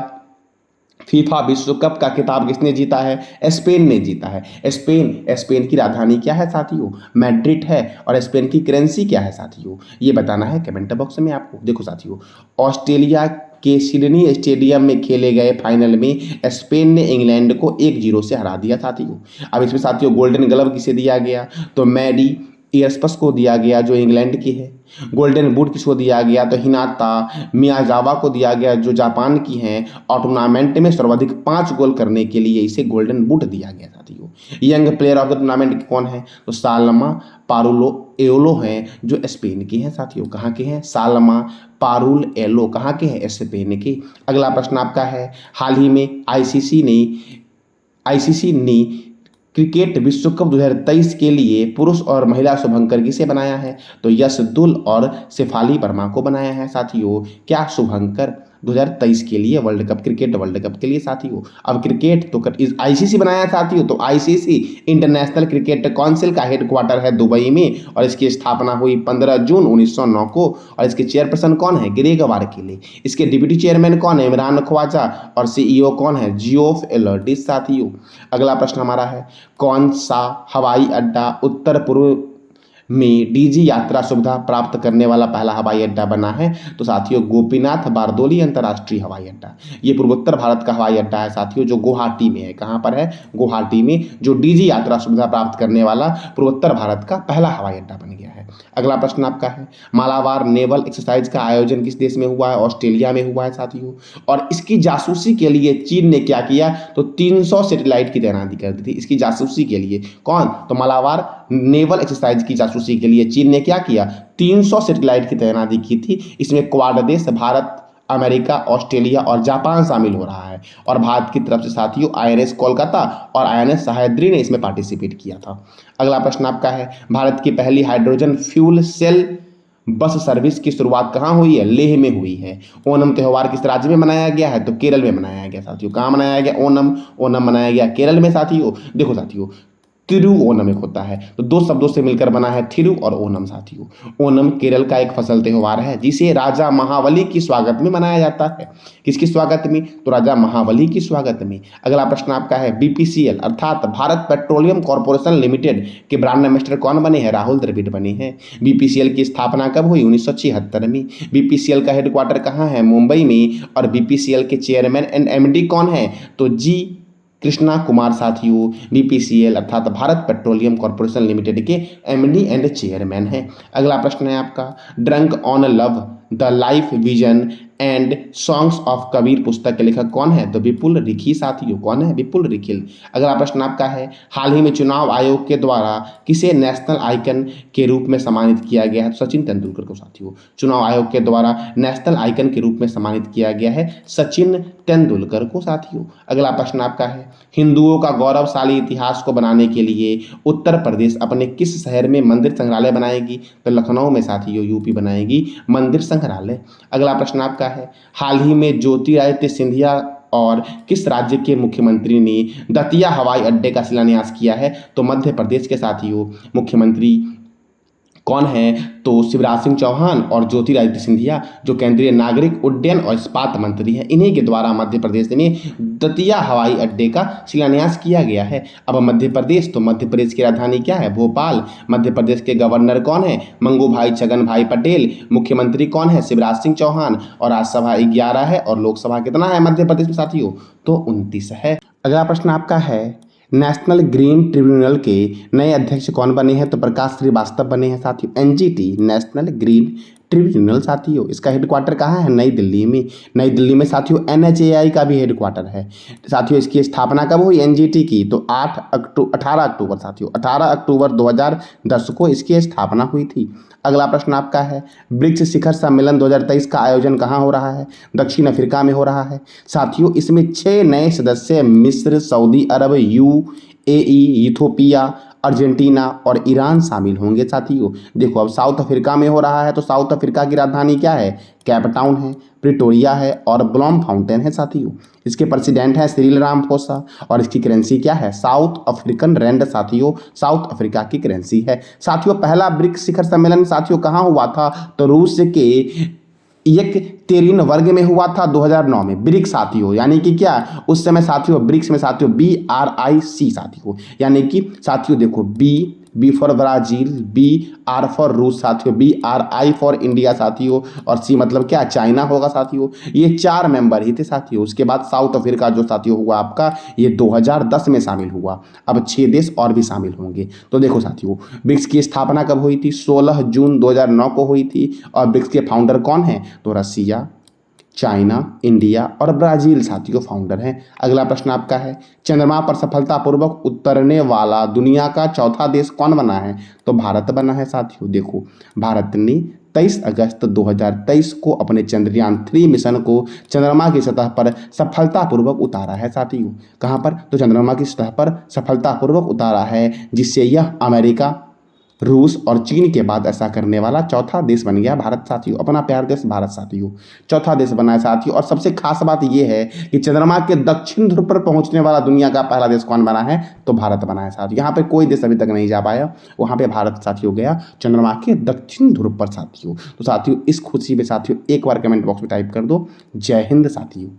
फीफा विश्व कप का खिताब किसने जीता है? स्पेन ने जीता है। स्पेन की राजधानी क्या है साथियों? मैड्रिड है। और स्पेन की करेंसी क्या है साथियों? ये बताना है कमेंट बॉक्स में आपको। देखो साथियों ऑस्ट्रेलिया के सिडनी स्टेडियम में खेले गए फाइनल में स्पेन ने इंग्लैंड को 1-0 से हरा दिया साथियों। अब इसमें साथियों गोल्डन ग्लव किसे दिया गया? तो मैडी एयरबस को दिया गया जो इंग्लैंड की है। गोल्डन बूट किसको दिया गया तो हिनाता मियाजावा को दिया गया जो जापान की हैं, और टूर्नामेंट में सर्वाधिक 5 गोल करने के लिए इसे गोल्डन बूट दिया गया साथियों। Young player of the tournament कौन है तो सालमा पारुलो एलो हैं जो स्पेन की हैं साथियों। कहाँ के हैं? सालमा पारुल एलो कहाँ के हैं? स्पेन के। अगला प्रश्न आपका है, हाल ही में आईसीसी ने क्रिकेट विश्व कप 2023 के लिए पुरुष और महिला शुभंकर किसे बनाया है तो यश दुल और शेफाली वर्मा को बनाया है साथियों। क्या? शुभंकर 2023 के लिए world cup, cricket world cup के लिए साथियों। अब क्रिकेट तो आईसीसी बनाया है साथियों, तो आईसीसी इंटरनेशनल क्रिकेट काउंसिल का हेडक्वार्टर है दुबई में, और इसकी स्थापना हुई 15 जून 1909 को। और इसके चेयरपर्सन कौन है? ग्रेग वारकेले। इसके डिप्टी चेयरमैन कौन है? इमरान ख्वाजा। और सीईओ कौन है? जियोफ एलर्टिस साथियों। अगला प्रश्न हमारा है, कौन सा हवाई अड्डा उत्तर पूर्व में डीजी यात्रा सुविधा प्राप्त करने वाला पहला हवाई अड्डा बना है तो साथियों गोपीनाथ बारदोली अंतर्राष्ट्रीय हवाई अड्डा। ये पूर्वोत्तर भारत का हवाई अड्डा है साथियों, जो गुवाहाटी में है। कहाँ पर है? गुवाहाटी में, जो डीजी यात्रा सुविधा प्राप्त करने वाला पूर्वोत्तर भारत का पहला हवाई अड्डा बन गया है। अगला प्रश्न आपका है, मालाबार नेवल एक्सरसाइज का आयोजन किस देश में हुआ है? ऑस्ट्रेलिया में हुआ है साथियों। और इसकी जासूसी के लिए चीन ने क्या किया तो 300 सैटेलाइट की तैनाती कर दी थी इसकी जासूसी के लिए। कौन? तो मालाबार नेवल एक्सरसाइज की जासूसी के लिए चीन ने क्या किया? 300 सैटेलाइट की तैनाती की थी। इसमें क्वाड देश भारत, अमेरिका, ऑस्ट्रेलिया और जापान शामिल हो रहा है। और भारत की तरफ से साथियों आईएनएस कोलकाता और आईएनएस सह्याद्री ने इसमें पार्टिसिपेट किया था। अगला प्रश्न आपका है, भारत की पहली hydrogen fuel cell bus service की शुरुआत कहाँ हुई है? लेह में हुई है। ओणम त्यौहार किस राज्य में मनाया गया है तो केरल में मनाया गया साथियों। कहाँ मनाया गया? ओणम मनाया गया केरल में साथियों। देखो साथियों, तिरु ओणम एक होता है, तो दो शब्दों से मिलकर बना है थिरु और ओणम साथियों। ओणम केरल का एक फसल त्यौहार है जिसे राजा महाबली की स्वागत में मनाया जाता है। किसकी स्वागत में? तो राजा महाबली की स्वागत में। अगला प्रश्न आपका है, बीपीसीएल अर्थात भारत पेट्रोलियम कॉर्पोरेशन लिमिटेड के ब्रांड एम्बेसडर कौन बने हैं? राहुल द्रविड़ बने हैं। बीपीसीएल की स्थापना कब हुई? 1976 में। बीपीसीएल का हेडक्वार्टर कहाँ है? मुंबई में। और बीपीसीएल के चेयरमैन एंड एमडी कौन है तो जी कृष्णा कुमार साथियों बीपीसीएल अर्थात भारत पेट्रोलियम कॉर्पोरेशन लिमिटेड के एमडी एंड चेयरमैन हैं। अगला प्रश्न है आपका, drunk on love the life vision and songs of Kabir पुस्तक के लेखक कौन है तो विपुल रिखी साथियों। कौन है? विपुल रिखिल। अगला प्रश्न आपका है, हाल ही में चुनाव आयोग के द्वारा किसे नेशनल आइकन के रूप में सम्मानित किया गया है? सचिन तेंदुलकर को साथियों। चुनाव आयोग के द्वारा नेशनल आइकन के रूप में सम्मानित किया गया है सचिन तेंदुलकर को साथियों। अगला प्रश्न आपका है, हिंदुओं का गौरवशाली इतिहास को बनाने के लिए उत्तर प्रदेश अपने किस शहर में मंदिर संग्रहालय बनाएगी तो लखनऊ में साथियों यूपी बनाएगी मंदिर संग्रहालय। अगला प्रश्न आपका है, हाल ही में ज्योतिरादित्य सिंधिया और किस राज्य के मुख्यमंत्री ने दतिया हवाई अड्डे का शिलान्यास किया है तो मध्य प्रदेश के साथियों। मुख्यमंत्री कौन है तो शिवराज सिंह चौहान और ज्योतिरादित्य सिंधिया जो केंद्रीय नागरिक उड्डयन और इस्पात मंत्री हैं, इन्हीं के द्वारा मध्य प्रदेश में दतिया हवाई अड्डे का शिलान्यास किया गया है। अब मध्य प्रदेश, तो मध्य प्रदेश की राजधानी क्या है? भोपाल। मध्य प्रदेश के गवर्नर कौन है? मंगू भाई छगन भाई पटेल। मुख्यमंत्री कौन है? शिवराज सिंह चौहान। और राज्यसभा 11 है और लोकसभा कितना है मध्य प्रदेश में साथियों तो 29 है। अगला प्रश्न आपका है, नेशनल ग्रीन ट्रिब्यूनल के नए अध्यक्ष कौन बने हैं तो प्रकाश श्रीवास्तव बने हैं साथियों। एनजीटी नेशनल ग्रीन ट्रिब्यूनल साथियों, इसका हेडक्वार्टर कहाँ है? नई दिल्ली में। नई दिल्ली में साथियों एनएचएआई का भी हेडक्वार्टर है साथियों। इसकी स्थापना कब हुई एनजीटी की तो 18 अक्टूबर साथियों, 18 अक्टूबर 2010 को इसकी स्थापना हुई थी। अगला प्रश्न आपका है, ब्रिक्स शिखर सम्मेलन 2023 का आयोजन कहाँ हो रहा है? दक्षिण अफ्रीका में हो रहा है साथियों। इसमें 6 नए सदस्य मिस्र, सऊदी अरब, यूएई, इथोपिया, अर्जेंटीना और ईरान शामिल होंगे साथियों। देखो अब साउथ अफ्रीका में हो रहा है तो साउथ अफ्रीका की राजधानी क्या है? कैप टाउन है, प्रिटोरिया है और ब्लॉम फाउंटेन है साथियों। इसके प्रेसिडेंट है सिरिल रामाफोसा और इसकी करेंसी क्या है? साउथ अफ्रीकन रैंड साथियों, साउथ अफ्रीका की करेंसी है साथियों। पहला ब्रिक्स शिखर सम्मेलन साथियों कहाँ हुआ था तो रूस के येकतेरिन वर्ग में हुआ था 2009 में। ब्रिक्स साथियों यानी कि क्या उस समय साथियों ब्रिक्स में साथियों BRIC साथियों यानी कि साथियों देखो B for Brazil, B R for रूस साथियों, B R I for India साथियों, और सी मतलब क्या, चाइना होगा साथियों। ये 4 मेंबर ही थे साथियों। उसके बाद साउथ अफ्रीका जो साथियों हुआ आपका, ये 2010 में शामिल हुआ। अब 6 देश और भी शामिल होंगे। तो देखो साथियों, ब्रिक्स की स्थापना कब हुई थी? 16 जून 2009 को हुई थी। और ब्रिक्स के फाउंडर कौन हैं? तो रसिया, चाइना, इंडिया और ब्राज़ील साथियों फाउंडर हैं। अगला प्रश्न आपका है, चंद्रमा पर सफलतापूर्वक उतरने वाला दुनिया का चौथा देश कौन बना है? तो भारत बना है साथियों। देखो, भारत ने 23 अगस्त 2023 को अपने चंद्रयान 3 मिशन को चंद्रमा की सतह पर सफलतापूर्वक उतारा है साथियों। कहाँ पर? तो चंद्रमा की सतह पर सफलतापूर्वक उतारा है, जिससे यह अमेरिका, रूस और चीन के बाद ऐसा करने वाला चौथा देश बन गया भारत साथियों। अपना प्यार देश भारत साथियों चौथा देश बना है साथियों। और सबसे खास बात यह है कि चंद्रमा के दक्षिण ध्रुव पर पहुंचने वाला दुनिया का पहला देश कौन बना है? तो भारत बना है साथियों। यहाँ पे कोई देश अभी तक नहीं जा पाया, वहाँ पे भारत साथियों गया चंद्रमा के दक्षिण ध्रुव पर साथियों। तो साथियों, इस खुशी में साथियों एक बार कमेंट बॉक्स में टाइप कर दो, जय हिंद साथियों।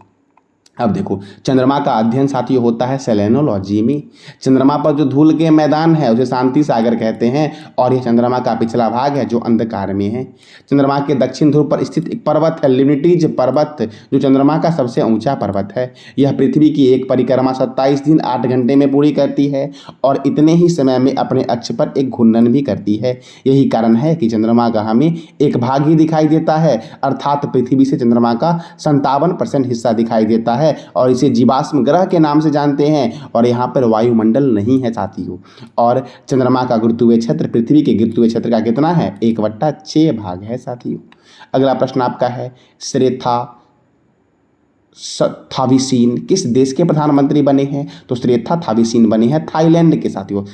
अब देखो, चंद्रमा का अध्ययन साथियों होता है सेलेनोलॉजी में। चंद्रमा पर जो धूल के मैदान है उसे शांति सागर कहते हैं, और यह चंद्रमा का पिछला भाग है जो अंधकार में है। चंद्रमा के दक्षिण ध्रुव पर स्थित एक पर्वत है ल्यूनिटीज पर्वत, जो चंद्रमा का सबसे ऊंचा पर्वत है। यह पृथ्वी की एक परिक्रमा 27 दिन 8 घंटे में पूरी करती है, और इतने ही समय में अपने अक्ष पर एक घूर्णन भी करती है। यही कारण है कि चंद्रमा का हमें एक भाग ही दिखाई देता है, अर्थात पृथ्वी से चंद्रमा का 57% हिस्सा दिखाई देता है, और इसे जीवाश्म ग्रह के नाम से जानते हैं। और यहाँ पर वायुमंडल नहीं है साथियों। और चंद्रमा का गुरुत्वीय क्षेत्र पृथ्वी के गुरुत्वीय क्षेत्र का कितना है? 1/6 भाग है साथियों। अगला प्रश्न आपका है, श्रेथा थाविसीन किस देश के प्रधानमंत्री बने हैं? तो श्रेथा थाविसीन बने हैं थाईलैंड के साथियों।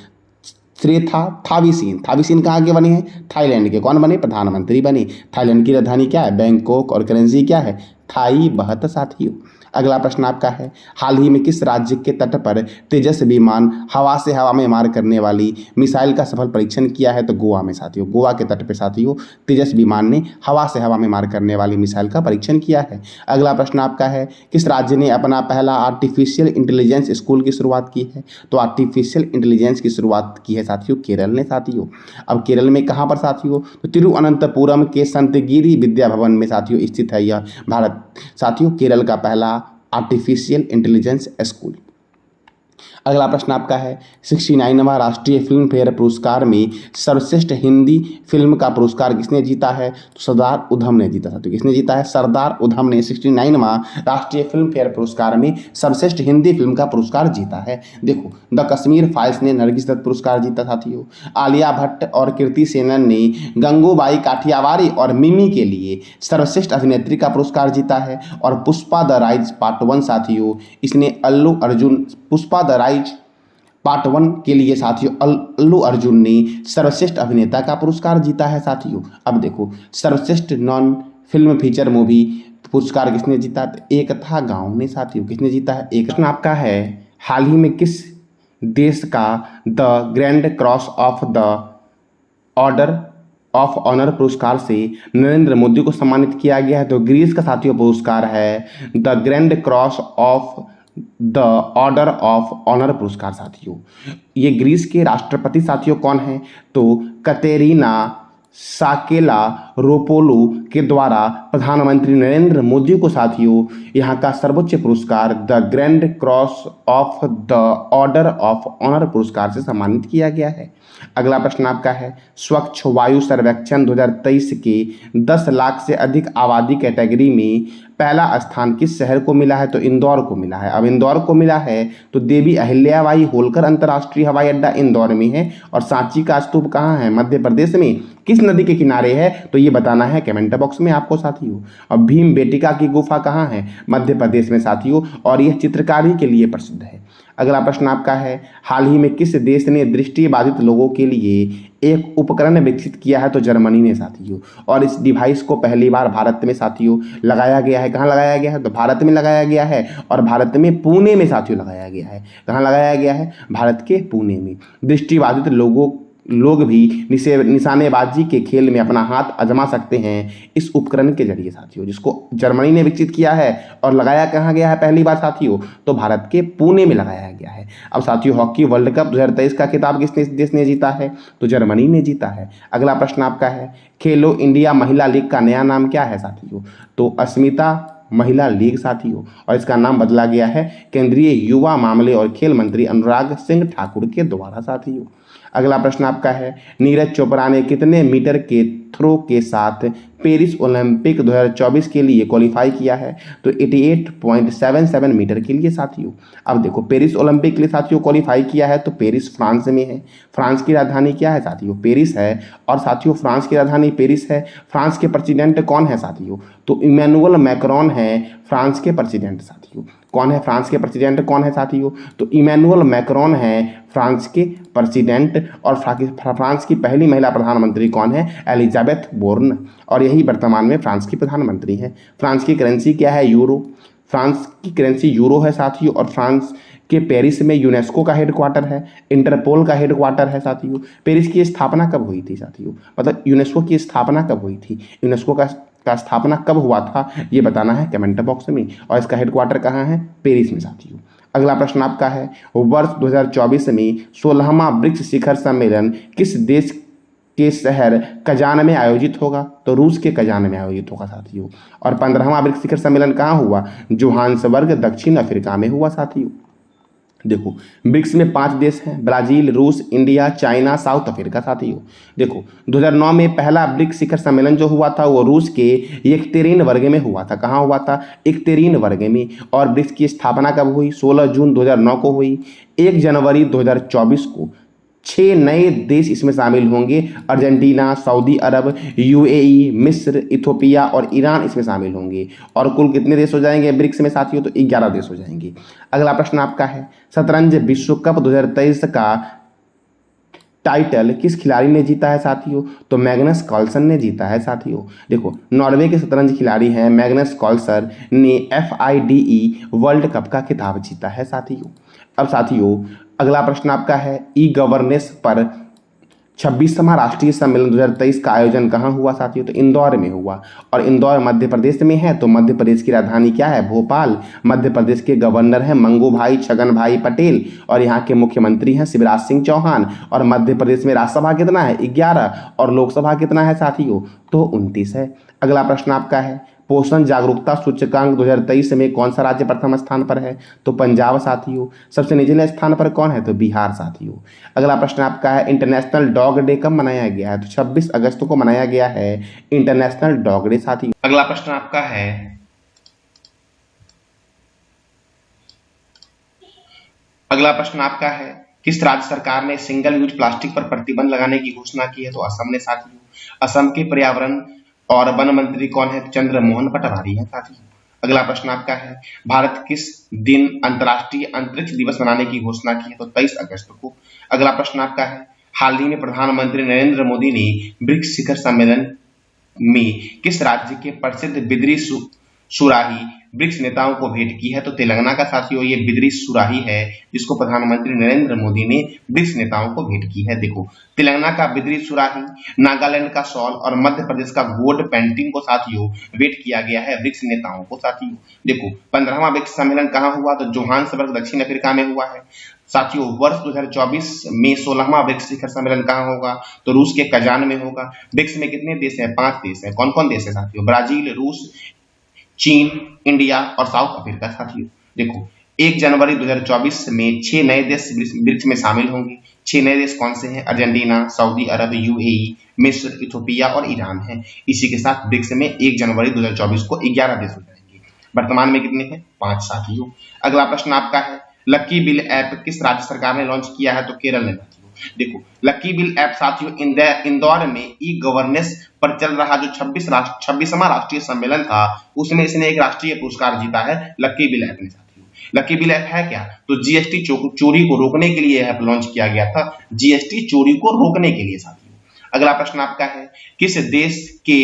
श्रेथा थाविसीन, थाविसीन कहाँ के बने हैं? थाईलैंड के। कौन बने? प्रधानमंत्री बने। थाईलैंड की राजधानी क्या है? बैंकॉक। और करेंसी क्या है? थाई बहत साथियों। अगला प्रश्न आपका है, हाल ही में किस राज्य के तट पर तेजस विमान हवा से हवा में मार करने वाली मिसाइल का सफल परीक्षण किया है? तो गोवा में साथियों। गोवा के तट पर साथियों तेजस विमान ने हवा से हवा में मार करने वाली मिसाइल का परीक्षण किया है। अगला प्रश्न आपका है, किस राज्य ने अपना पहला आर्टिफिशियल इंटेलिजेंस स्कूल की शुरुआत की है? तो आर्टिफिशियल इंटेलिजेंस की शुरुआत की है साथियों केरल ने साथियों। अब केरल में कहाँ पर साथियों? तो तिरुवनंतपुरम के संतगिरी विद्या भवन में साथियों स्थित है यह भारत साथियों केरल का पहला आर्टिफिशियल इंटेलिजेंस स्कूल। अगला प्रश्न आपका है, 69वां राष्ट्रीय फिल्म फेयर पुरस्कार में सर्वश्रेष्ठ हिंदी फिल्म का पुरस्कार किसने जीता है? तो सरदार उधम ने जीता साथियों। किसने जीता है? सरदार उधम ने 69वां राष्ट्रीय फिल्म फेयर पुरस्कार में सर्वश्रेष्ठ हिंदी फिल्म का पुरस्कार जीता है। देखो, द कश्मीर फाइल्स ने नरगिस दत्त पुरस्कार जीता साथियों। आलिया भट्ट और कृति सेनन ने गंगूबाई काठियावाड़ी और मिमी के लिए सर्वश्रेष्ठ अभिनेत्री का पुरस्कार जीता है। और पुष्पा द राइज पार्ट 1 साथियों, इसने Allu Arjun Pushpa the rise part 1 के लिए साथियों अल्लू अर्जुन ने सर्वश्रेष्ठ अभिनेता का पुरस्कार जीता है साथियों। अब देखो, सर्वश्रेष्ठ नॉन फिल्म फीचर मूवी पुरस्कार किसने जीता? एक था गांव ने साथियों। किसने जीता है? एक। प्रश्न आपका है, हाल ही में किस देश का the grand cross of the order of honour पुरस्कार से नरेंद्र मोदी को सम्मानित किया गया है? तो ग्रीस का साथियों पुरस्कार है the grand cross of the order of honour पुरस्कार साथियों। ये ग्रीस के राष्ट्रपति साथियों कौन है? तो कतेरीना साकेला रोपोलू के द्वारा प्रधानमंत्री नरेंद्र मोदी को साथियों यहाँ का सर्वोच्च पुरस्कार the grand cross of the order of honour पुरस्कार से सम्मानित किया गया है। अगला प्रश्न आपका है, स्वच्छ वायु सर्वेक्षण 2023 के 10 लाख से अधिक आबादी कैटेगरी में पहला स्थान किस शहर को मिला है? तो इंदौर को मिला है। अब इंदौर को मिला है तो देवी अहिल्याबाई होलकर अंतर्राष्ट्रीय हवाई अड्डा इंदौर में है। और सांची का स्तूप कहाँ है? मध्य प्रदेश में। किस नदी के किनारे है? तो ये बताना है कमेंट बॉक्स में आपको साथियों। अब भीम बेटिका की गुफा कहाँ है? मध्य प्रदेश में साथियों, और यह चित्रकारी के लिए प्रसिद्ध है। अगला प्रश्न आपका है, हाल ही में किस देश ने दृष्टिबाधित लोगों के लिए एक उपकरण विकसित किया है? तो जर्मनी ने साथियों। और इस डिवाइस को पहली बार भारत में साथियों लगाया गया है। कहाँ लगाया गया है? तो भारत में लगाया गया है, और भारत में पुणे में साथियों लगाया गया है। कहाँ लगाया गया है? भारत के पुणे में। दृष्टिबाधित लोगों लोग भी निशानेबाजी के खेल में अपना हाथ आजमा सकते हैं इस उपकरण के जरिए साथियों, जिसको जर्मनी ने विकसित किया है और लगाया कहाँ गया है पहली बार साथियों, तो भारत के पुणे में लगाया गया है। अब साथियों, हॉकी वर्ल्ड कप 2023 का खिताब किसने देश ने जीता है, तो जर्मनी ने जीता है। अगला प्रश्न आपका है, खेलो इंडिया महिला लीग का नया नाम क्या है साथियों, तो अस्मिता महिला लीग साथियों, और इसका नाम बदला गया है केंद्रीय युवा मामले और खेल मंत्री अनुराग सिंह ठाकुर के द्वारा साथियों। अगला प्रश्न आपका है, नीरज चोपड़ा ने कितने मीटर के थ्रो के साथ पेरिस ओलंपिक 2024 के लिए क्वालिफाई किया है, तो 88.77 मीटर के लिए साथियों। अब देखो, पेरिस ओलंपिक के लिए साथियों क्वालिफाई किया है तो पेरिस फ्रांस में है। फ्रांस की राजधानी क्या है साथियों, पेरिस है। और साथियों, फ्रांस की राजधानी पेरिस है। फ्रांस के प्रेसिडेंट कौन है साथियों, तो इमैनुअल मैक्रोन है फ्रांस के प्रेसिडेंट साथियों। कौन है फ्रांस के प्रेसिडेंट, कौन है साथियों, तो इमैनुअल मैक्रोन है फ्रांस के प्रेसिडेंट। और फ्रांस की पहली महिला प्रधानमंत्री कौन है, एलिजाबेथ बोर्न, और यही वर्तमान में फ्रांस की प्रधानमंत्री हैं। फ्रांस की करेंसी क्या है, यूरो। फ्रांस की करेंसी यूरो है साथियों। और फ्रांस के पेरिस में यूनेस्को का हेडक्वार्टर है, इंटरपोल का हेडक्वार्टर है साथियों। पेरिस की स्थापना कब हुई थी साथियों, मतलब यूनेस्को की स्थापना कब हुई थी, यूनेस्को का स्थापना कब हुआ था, ये बताना है कमेंट बॉक्स में। और इसका हेडक्वार्टर कहाँ है, पेरिस में साथियों। अगला प्रश्न आपका है, वर्ष 2024 में 16वां ब्रिक्स शिखर सम्मेलन किस देश के शहर कजान में आयोजित होगा, तो रूस के कजान में आयोजित होगा साथियों। और 15वां ब्रिक्स शिखर सम्मेलन कहाँ हुआ, जोहान्सबर्ग दक्षिण अफ्रीका में हुआ साथियों। देखो, ब्रिक्स में 5 देश हैं, ब्राजील, रूस, इंडिया, चाइना, साउथ अफ्रीका साथियों। देखो, 2009 में पहला ब्रिक्स शिखर सम्मेलन जो हुआ था वो रूस के येकतेरिनबर्ग में हुआ था। कहाँ हुआ था, येकतेरिनबर्ग में। और ब्रिक्स की स्थापना कब हुई, 16 जून 2009 को हुई। 1 जनवरी 2024 को 6 नए देश इसमें शामिल होंगे। अर्जेंटीना, सऊदी अरब, यूएई, मिस्र, इथोपिया और ईरान इसमें शामिल होंगे। और कुल कितने देश हो जाएंगे ब्रिक्स में साथियों, तो 11 देश हो जाएंगे। अगला प्रश्न आपका है, शतरंज विश्व कप 2023 का टाइटल किस खिलाड़ी ने जीता है साथियों, तो मैग्नस कार्लसन ने जीता है साथियों। देखो, नॉर्वे के शतरंज खिलाड़ी हैं मैग्नस कार्लसन ने FIDE वर्ल्ड कप का खिताब जीता है साथियों। अब साथियों, अगला प्रश्न आपका है, ई गवर्नेंस पर 26वां राष्ट्रीय सम्मेलन 2023 का आयोजन कहाँ हुआ साथियों, तो इंदौर में हुआ। और इंदौर मध्य प्रदेश में है, तो मध्य प्रदेश की राजधानी क्या है, भोपाल। मध्य प्रदेश के गवर्नर हैं मंगूभाई छगन भाई पटेल, और यहाँ के मुख्यमंत्री हैं शिवराज सिंह चौहान। और मध्य प्रदेश में राज्यसभा कितना है, 11, और लोकसभा कितना है साथियों, तो 29 है। अगला प्रश्न आपका है, पोषण जागरूकता सूचकांक 2023 में कौन सा राज्य प्रथम स्थान पर है, तो पंजाब साथियों। सबसे निचले स्थान पर कौन है, तो बिहार साथियों। अगला प्रश्न आपका है, इंटरनेशनल डॉग डे कब मनाया गया है, तो 26 अगस्त को मनाया गया है इंटरनेशनल डॉग डे साथियों। अगला प्रश्न आपका है, किस राज्य सरकार ने सिंगल यूज प्लास्टिक पर प्रतिबंध लगाने की घोषणा की है, तो असम ने साथियों। असम के पर्यावरण और वन मंत्री कौन है, चंद्रमोहन पटवारी है साथियों। अगला प्रश्न आपका है, भारत किस दिन अंतर्राष्ट्रीय अंतरिक्ष दिवस मनाने की घोषणा की है, तो 23 अगस्त को। अगला प्रश्न आपका है, हाल ही में प्रधानमंत्री नरेंद्र मोदी ने ब्रिक्स शिखर सम्मेलन में किस राज्य के प्रसिद्ध बिदरी सुराही ब्रिक्स नेताओं को भेंट की है, तो तेलंगाना का साथियों ये बिदरी सुराही है जिसको प्रधानमंत्री नरेंद्र मोदी ने ब्रिक्स नेताओं को भेंट की है। देखो, तेलंगाना का बिदरी सुराही, नागालैंड का शॉल और मध्य प्रदेश का गोल्ड पेंटिंग को साथियों भेंट किया गया है ब्रिक्स नेताओं को साथियों। देखो, 15वां ब्रिक्स सम्मेलन कहाँ हुआ, तो जोहान्सबर्ग दक्षिण अफ्रीका में हुआ है साथियों। वर्ष 2024 में 16वां ब्रिक्स शिखर सम्मेलन कहाँ होगा, तो रूस के कजान में होगा। ब्रिक्स में कितने देश हैं, 5 देश हैं। कौन कौन देश है साथियों, ब्राजील, रूस, चीन, इंडिया और साउथ अफ्रीका साथियों। देखो, 1 जनवरी 2024 में 6 नए देश ब्रिक्स में शामिल होंगे। 6 नए देश कौन से हैं, अर्जेंटीना, सऊदी अरब, यूएई, मिस्र, इथोपिया और ईरान है। इसी के साथ ब्रिक्स में 1 जनवरी 2024 को 11 देश हो जाएंगे। वर्तमान में कितने हैं, 5 साथियों। अगला प्रश्न आपका है, लक्की बिल ऐप किस राज्य सरकार ने लॉन्च किया है, तो केरल ने। देखो, लक्की बिल ऐप साथियों इंदौर में ई गवर्नेंस पर चल रहा जो 26वां राष्ट्रीय सम्मेलन था उसमें इसने एक राष्ट्रीय पुरस्कार जीता है लक्की बिल ऐप ने साथियों। लक्की बिल ऐप है क्या, तो जीएसटी चोरी को रोकने के लिए ऐप लॉन्च किया गया था, जीएसटी चोरी को रोकने के लिए साथियों। अगला प्रश्न आपका है, किस देश के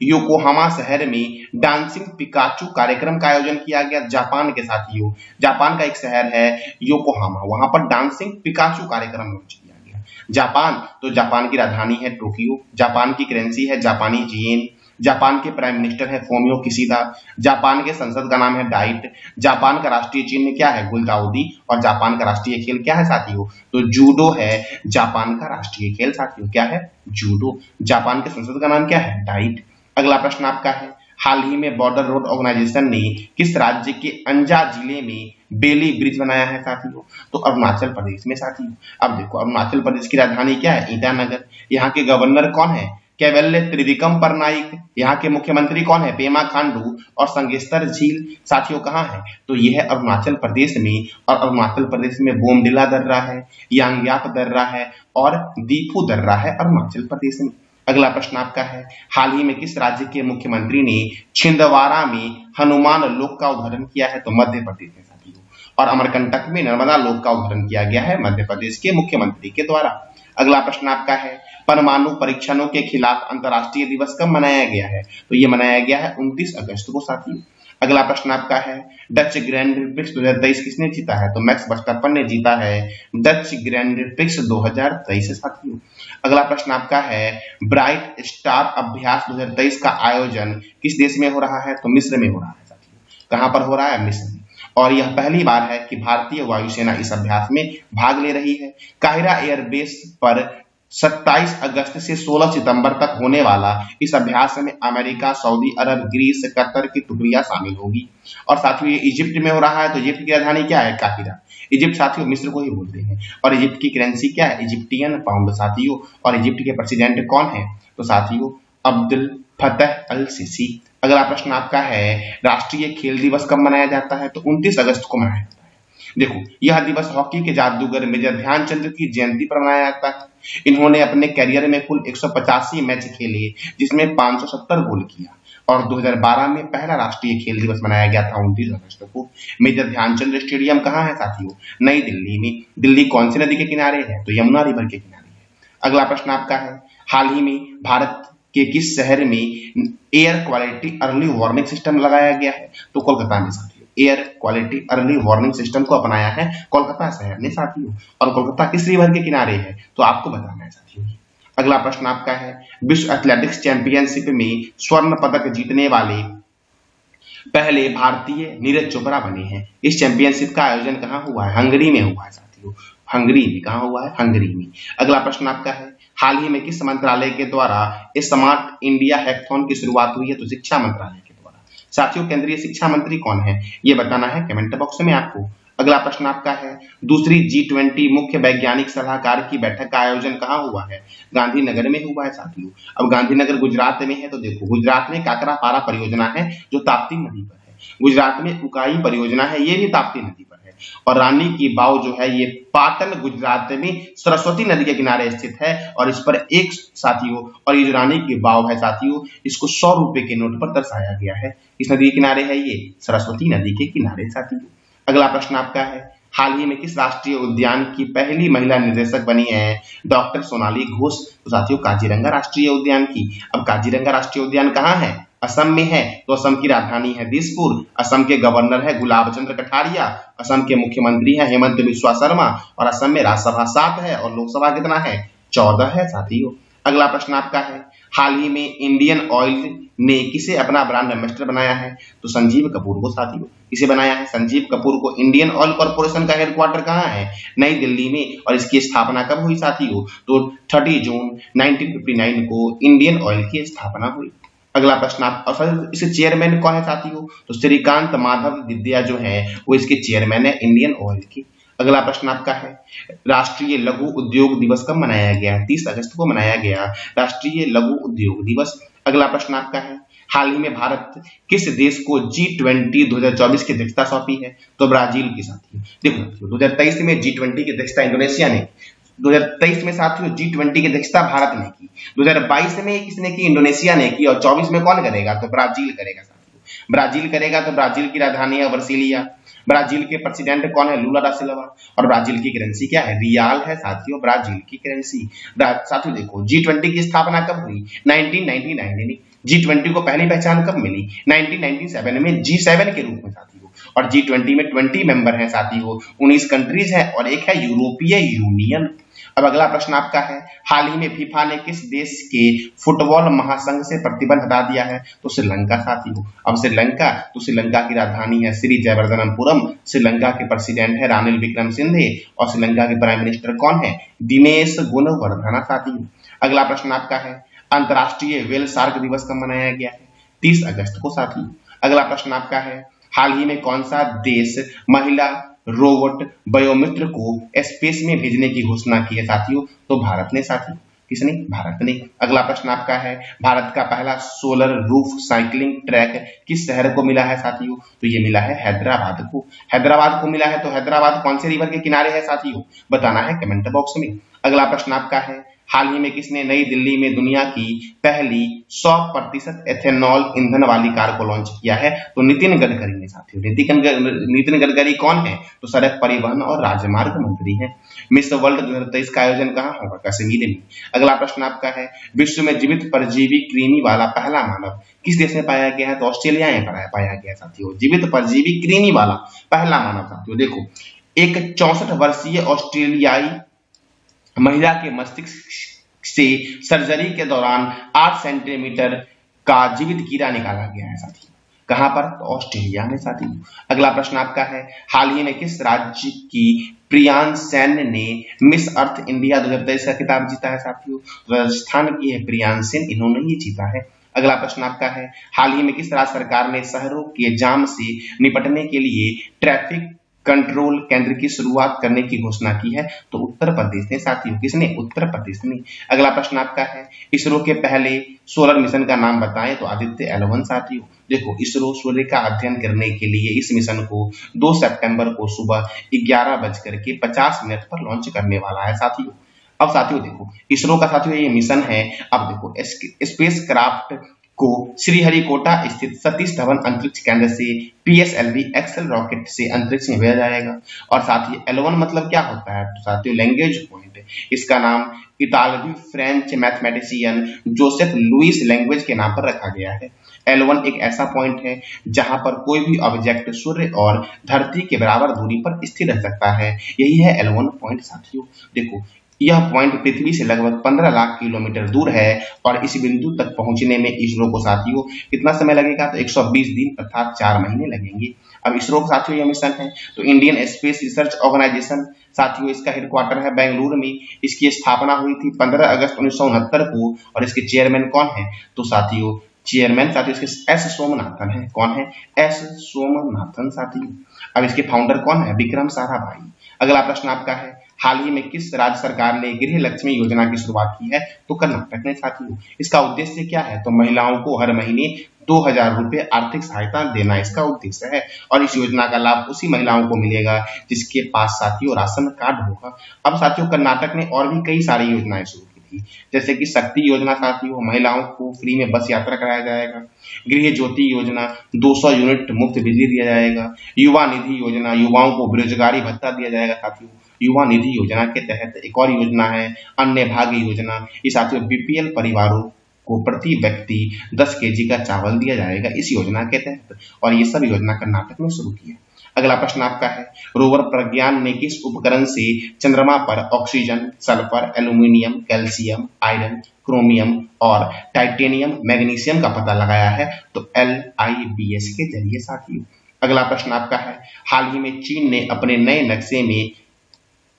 योकोहामा शहर में डांसिंग पिकाचू कार्यक्रम का आयोजन किया गया, जापान के साथियों। जापान का एक शहर है योकोहामा, वहां पर डांसिंग पिकाचू कार्यक्रम लॉन्च किया गया। है? जापान, तो जापान की राजधानी है टोक्यो, जापान की करेंसी है जापानी येन, जापान के प्राइम मिनिस्टर है फोमियो किशिदा, जापान के संसद का नाम है डाइट, जापान का राष्ट्रीय चिन्ह क्या है? गुलदाउदी, और जापान का राष्ट्रीय खेल क्या है साथियों? तो जूडो है जापान का राष्ट्रीय खेल साथियों। क्या है? जूडो। जापान के संसद का नाम क्या है? डाइट। अगला प्रश्न आपका है, हाल ही में बॉर्डर रोड ऑर्गेनाइजेशन ने किस राज्य के अंजा जिले में बेली ब्रिज बनाया है साथियों? तो अरुणाचल प्रदेश में साथियों। अब देखो, अरुणाचल प्रदेश की राजधानी क्या है? ईटानगर। यहाँ के गवर्नर कौन है? कैवल्य त्रिविक्रम परनाइक। यहाँ के मुख्यमंत्री कौन है? पेमा खांडू। और संगेस्तर झील साथियों कहाँ है? तो यह है अरुणाचल प्रदेश में, और अरुणाचल प्रदेश में बोमडिला दर्रा है, यांग्याप दर्रा है, और दीफू दर्रा है अरुणाचल प्रदेश में। अगला प्रश्न आपका है, हाल ही में किस राज्य के मुख्यमंत्री ने छिंदवाड़ा में हनुमान लोक का उद्घाटन किया है? तो मध्य प्रदेश में साथियों। और अमरकंटक में नर्मदा लोक का उद्घाटन किया गया है मध्य प्रदेश के मुख्यमंत्री के द्वारा। अगला प्रश्न आपका है, परमाणु परीक्षणों के खिलाफ अंतर्राष्ट्रीय दिवस कब मनाया गया है? तो ये मनाया गया है 29 अगस्त को साथियों। अगला प्रश्न आपका है, डच ग्रैंड प्रिक्स 2023 किसने जीता है? तो मैक्स वर्स्टैपन ने जीता है डच ग्रैंड प्रिक्स 2023 साथियों। अगला प्रश्न आपका है, ब्राइट स्टार अभ्यास 2023 का आयोजन किस देश में हो रहा है? तो मिस्र में हो रहा है साथियों। कहां पर हो रहा है? मिस्र में। और यह पहली बार है कि भारतीय वायुसेना इस अभ्यास में भाग ले रही है। काहिरा एयरबेस पर 27 अगस्त से 16 सितंबर तक होने वाला इस अभ्यास में अमेरिका, सऊदी अरब, ग्रीस, कतर की टुकड़ियां शामिल होगी। और साथियों ये इजिप्ट में हो रहा है, तो इजिप्ट की राजधानी क्या है? काहिरा। इजिप्ट साथियों मिस्र को ही बोलते हैं। और इजिप्ट की करेंसी क्या है? इजिप्टियन पाउंड साथियों। और इजिप्ट के प्रेसिडेंट कौन है? तो साथियों अब्दुल फतह अल सीसी। अगला प्रश्न आपका है, राष्ट्रीय खेल दिवस कब मनाया जाता है? तो 29 अगस्त को मनाया जाता है। देखो, यह दिवस हॉकी के जादूगर मेजर ध्यानचंद की जयंती पर मनाया जाता है। इन्होंने अपने करियर में कुल 185 मैच खेले, जिसमें 570 गोल किया। और 2012 में पहला राष्ट्रीय खेल दिवस मनाया गया था 29 अगस्त को। मेजर ध्यानचंद स्टेडियम कहाँ है साथियों? नई दिल्ली में। दिल्ली कौन सी नदी के किनारे है? तो यमुना रिवर के किनारे है। अगला प्रश्न आपका है, हाल ही में भारत के किस शहर में air quality early warning system लगाया गया है? तो कोलकाता में साथियों। Air quality early warning system को अपनाया है कोलकाता शहर ने साथियों। और कोलकाता किस रिवर के किनारे है? तो आपको बताना है साथियों। अगला प्रश्न आपका है, विश्व एथलेटिक्स चैंपियनशिप में स्वर्ण पदक जीतने वाले पहले भारतीय नीरज चोपड़ा बने हैं। इस चैंपियनशिप का आयोजन कहाँ हुआ है? हंगरी में हुआ है साथियों। हंगरी में। कहाँ हुआ है? हंगरी में। अगला प्रश्न आपका है, हाल ही में किस मंत्रालय के द्वारा स्मार्ट इंडिया हैकाथॉन की शुरुआत हुई है? तो शिक्षा मंत्रालय के द्वारा साथियों। केंद्रीय शिक्षा मंत्री कौन है? ये बताना है कमेंट बॉक्स में आपको। अगला प्रश्न आपका है, दूसरी G20 मुख्य वैज्ञानिक सलाहकार की बैठक का आयोजन कहाँ हुआ है? गांधीनगर में हुआ है साथियों। अब गांधीनगर गुजरात में है, तो देखो गुजरात में काकरापारा परियोजना है जो ताप्ती नदी पर है। गुजरात में उकाई परियोजना है, ये भी ताप्ती नदी पर है। और रानी की वाव जो है ये पाटन गुजरात में सरस्वती नदी के किनारे स्थित है। और इस पर एक साथियों, और ये जो रानी की वाव है साथियों, इसको 100 रुपए के नोट पर दर्शाया गया है। इस नदी के किनारे है ये? सरस्वती नदी के किनारे साथियों। अगला प्रश्न आपका है, हाल ही में किस राष्ट्रीय उद्यान की पहली महिला निदेशक बनी है? डॉक्टर सोनाली घोष। तो साथियों काजीरंगा राष्ट्रीय उद्यान की। अब काजीरंगा राष्ट्रीय उद्यान कहाँ है? असम में है। तो असम की राजधानी है दिसपुर। असम के गवर्नर है गुलाब चंद्र कटारिया। असम के मुख्यमंत्री है हेमंत बिस्वा शर्मा। और असम में राज्यसभा 7 है और लोकसभा कितना है? 14 है साथियों। अगला प्रश्न आपका है, हाल ही में इंडियन ऑयल ने किसे अपना ब्रांड एम्बेसडर बनाया है? तो संजीव कपूर को साथियों। किसे बनाया है? संजीव कपूर को। इंडियन ऑयल कॉर्पोरेशन का हेडक्वार्टर कहाँ है? नई दिल्ली में। और इसकी स्थापना कब हुई साथियों? तो 30 जून 1959 को इंडियन ऑयल की स्थापना हुई। अगला प्रश्न आप, इसके चेयरमैन कौन है साथियों? तो श्रीकांत माधव विद्या जो है वो इसके चेयरमैन है इंडियन ऑयल की। अगला प्रश्न आपका है, राष्ट्रीय लघु उद्योग दिवस कब मनाया गया? 30 अगस्त को मनाया गया राष्ट्रीय लघु उद्योग दिवस। अगला प्रश्न आपका है, हाल ही में भारत किस देश को G20 2024 की अध्यक्षता सौंपी है? तो ब्राजील की साथियों। देखो 2023 में G20 की अध्यक्षता इंडोनेशिया ने, 2023 में साथियों G20 की अध्यक्षता भारत ने की, 2022 में किसने की? इंडोनेशिया ने की। और 24 में कौन करेगा? तो ब्राजील करेगा साथियों। ब्राजील करेगा। तो ब्राजील की राजधानी है ब्रासिलिया। ब्राजील के प्रेसिडेंट कौन है? लूला दा सिल्वा। और ब्राजील की करेंसी क्या है? रियाल है साथियों, ब्राजील की करेंसी। साथियों देखो G20 की स्थापना कब हुई? 1999 में। G20 को पहली पहचान कब मिली? 1997 में G7 के रूप में साथियों। और G20 में 20 मेंबर हैं साथियों, 19 कंट्रीज हैं और एक है यूरोपीय यूनियन। अब अगला प्रश्न आपका है, हाल ही में फीफा ने किस देश के फुटबॉल महासंघ से प्रतिबंध हटा दिया है? तो श्रीलंका साथियों। अब श्रीलंका, तो श्रीलंका की राजधानी है श्री जयवर्धनपुरम। श्रीलंका के प्रेसिडेंट है रानिल विक्रमसिंघे और श्रीलंका के प्राइम मिनिस्टर कौन है? दिनेश गुणवर्धना साथियों। अगला प्रश्न आपका है, अंतर्राष्ट्रीय व्हेल शार्क दिवस कब मनाया गया है? 30 अगस्त को साथियों। अगला प्रश्न आपका है, हाल ही में कौन सा देश महिला रोबोट बायोमित्र को स्पेस में भेजने की घोषणा की है साथियों? तो भारत ने साथियों। किसने? भारत ने। अगला प्रश्न आपका है, भारत का पहला सोलर रूफ साइकिलिंग ट्रैक किस शहर को मिला है साथियों? तो ये मिला है हैदराबाद को। हैदराबाद को मिला है, तो हैदराबाद कौन से रिवर के किनारे है साथियों? बताना है कमेंट बॉक्स में। अगला प्रश्न आपका है, हाल ही में किसने नई दिल्ली में दुनिया की पहली 100% एथेनॉल ईंधन वाली कार को लॉन्च किया है? तो नितिन गडकरी ने साथियों। नितिन गडकरी कौन है? तो सड़क परिवहन और राजमार्ग मंत्री हैं। मिस वर्ल्ड 2023 का आयोजन कहाँ होगा? कश्मीर में। अगला प्रश्न आपका है, विश्व में जीवित परजीवी कृमि वाला पहला मानव किस देश में पाया गया है? तो ऑस्ट्रेलिया में पाया गया साथियों। जीवित परजीवी कृमि वाला पहला मानव साथियों। देखो, एक 64 वर्षीय ऑस्ट्रेलियाई महिला के मस्तिष्क से सर्जरी के दौरान 8 सेंटीमीटर का जीवित कीड़ा निकाला गया है साथियों। कहां पर? तो ऑस्ट्रेलिया में साथियों। अगला प्रश्न आपका है, हाल ही में किस राज्य की प्रियांश सेन ने मिस अर्थ इंडिया 2023 का खिताब जीता है साथियों? राजस्थान की है प्रियांश सेन, इन्होंने ही जीता है। अगला प्रश्न आपका है, हाल ही में किस राज्य सरकार ने शहरों के जाम से निपटने के लिए ट्रैफिक कंट्रोल केंद्र की शुरुआत करने की घोषणा की है? तो उत्तर प्रदेश ने साथियों। किसने? उत्तर प्रदेश ने। अगला प्रश्न आपका है, इसरो के पहले सोलर मिशन का नाम बताएं? तो आदित्य L1 साथियों। देखो, इसरो सूर्य का अध्ययन करने के लिए इस मिशन को 2 सितंबर को सुबह 11:50 पर लॉन्च करने वाला है साथियों। अब साथियों देखो, इसरो का साथियों ये मिशन है। अब देखो, स्पेस क्राफ्ट को श्रीहरिकोटा स्थित सतीश धवन अंतरिक्ष केंद्र से PSLV एक्सेल रॉकेट से अंतरिक्ष में भेजा जाएगा। और साथ ही L1 मतलब क्या होता है? तो साथियों लैंग्वेज पॉइंट। इसका नाम इतालवी फ्रेंच मैथमेटिशियन जोसेफ लुइस लैंग्वेज के नाम पर रखा गया है। L1 एक ऐसा पॉइंट है जहां पर कोई भी ऑब्जेक्ट सूर्य और धरती के बराबर दूरी पर स्थिर रह सकता है। यही है L1 पॉइंट साथियों। देखो, यह पॉइंट पृथ्वी से लगभग 15 लाख किलोमीटर दूर है और इस बिंदु तक पहुंचने में इसरो को साथियों कितना समय लगेगा? तो 120 दिन अर्थात 4 महीने लगेंगे। अब इसरो का साथियों यह मिशन है। तो इंडियन स्पेस रिसर्च ऑर्गेनाइजेशन साथियों, इसका हेडक्वार्टर है बेंगलुरु में। इसकी स्थापना हुई थी 15 अगस्त 1969 को और इसके चेयरमैन कौन है? तो साथियों चेयरमैन साथियों इसके S सोमनाथन है। कौन है? S सोमनाथन साथियों। अब इसके फाउंडर कौन है? विक्रम साराभाई। अगला प्रश्न आपका है, हाल ही में किस राज्य सरकार ने गृह लक्ष्मी योजना की शुरुआत की है? तो कर्नाटक ने साथियों। इसका उद्देश्य क्या है? तो महिलाओं को हर महीने 2000 रुपए आर्थिक सहायता देना इसका उद्देश्य है। और इस योजना का लाभ उसी महिलाओं को मिलेगा जिसके पास साथियों राशन कार्ड होगा। अब साथियों कर्नाटक ने और भी कई सारी योजनाएं शुरू की थी, जैसे कि शक्ति योजना साथियों, महिलाओं को फ्री में बस यात्रा कराया जाएगा। गृह ज्योति योजना, 200 यूनिट मुफ्त बिजली दिया जाएगा। युवा निधि योजना, युवाओं को बेरोजगारी भत्ता दिया जाएगा साथियों। युवा निधि योजना के तहत एक और योजना है अन्य भाग्य योजना। ये साथियों BPL परिवारों को प्रति व्यक्ति 10 kg का चावल दिया जाएगा इस योजना के तहत। और ये सब योजना कर्नाटक में शुरू की है। अगला प्रश्न आपका है, रोवर प्रज्ञान ने किस उपकरण से चंद्रमा पर oxygen, sulphur, aluminium, calcium, iron, chromium और टाइटेनियम, मैग्नीशियम का पता लगाया है? तो LIBS के जरिए साथियों। अगला प्रश्न आपका है, हाल ही में चीन ने अपने नए नक्शे में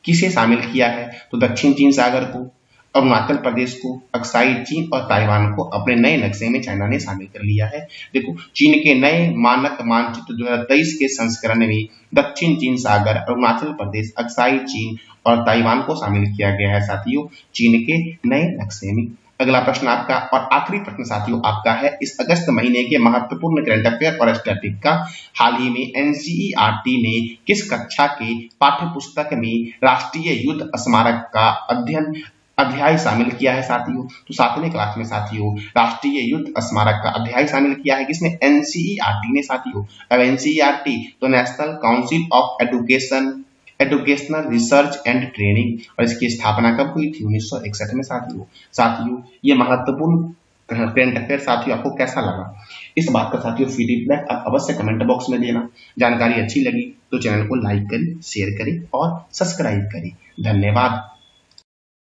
किसे शामिल किया है? तो दक्षिण चीन सागर को, अरुणाचल प्रदेश को, अक्साई चीन और ताइवान को अपने नए नक्शे में चाइना ने शामिल कर लिया है। देखो, चीन के नए मानक मानचित्र 2023 के संस्करण में दक्षिण चीन सागर, अरुणाचल प्रदेश, अक्साई चीन और ताइवान को शामिल किया गया है साथियों चीन के नए नक्शे में। अगला प्रश्न आपका और आखिरी प्रश्न साथियों आपका है, इस अगस्त महीने के महत्वपूर्ण करंट अफेयर और स्टैटिक का, हाल ही में NCERT ने किस कक्षा के पाठ्य पुस्तक में राष्ट्रीय युद्ध स्मारक का अध्याय शामिल किया है साथियों? तो 7वीं क्लास में साथियों राष्ट्रीय युद्ध स्मारक का अध्याय शामिल किया है। किसने? NCERT ने साथियों। अब NCERT तो national council of educational research and training, और इसकी स्थापना कब हुई थी? 1961 में साथियों ये महत्वपूर्ण करंट अफेयर साथियों आपको कैसा लगा? इस बात का साथियों फीडबैक आप अवश्य कमेंट बॉक्स में देना। जानकारी अच्छी लगी तो चैनल को लाइक करें, शेयर करें और सब्सक्राइब करें। धन्यवाद।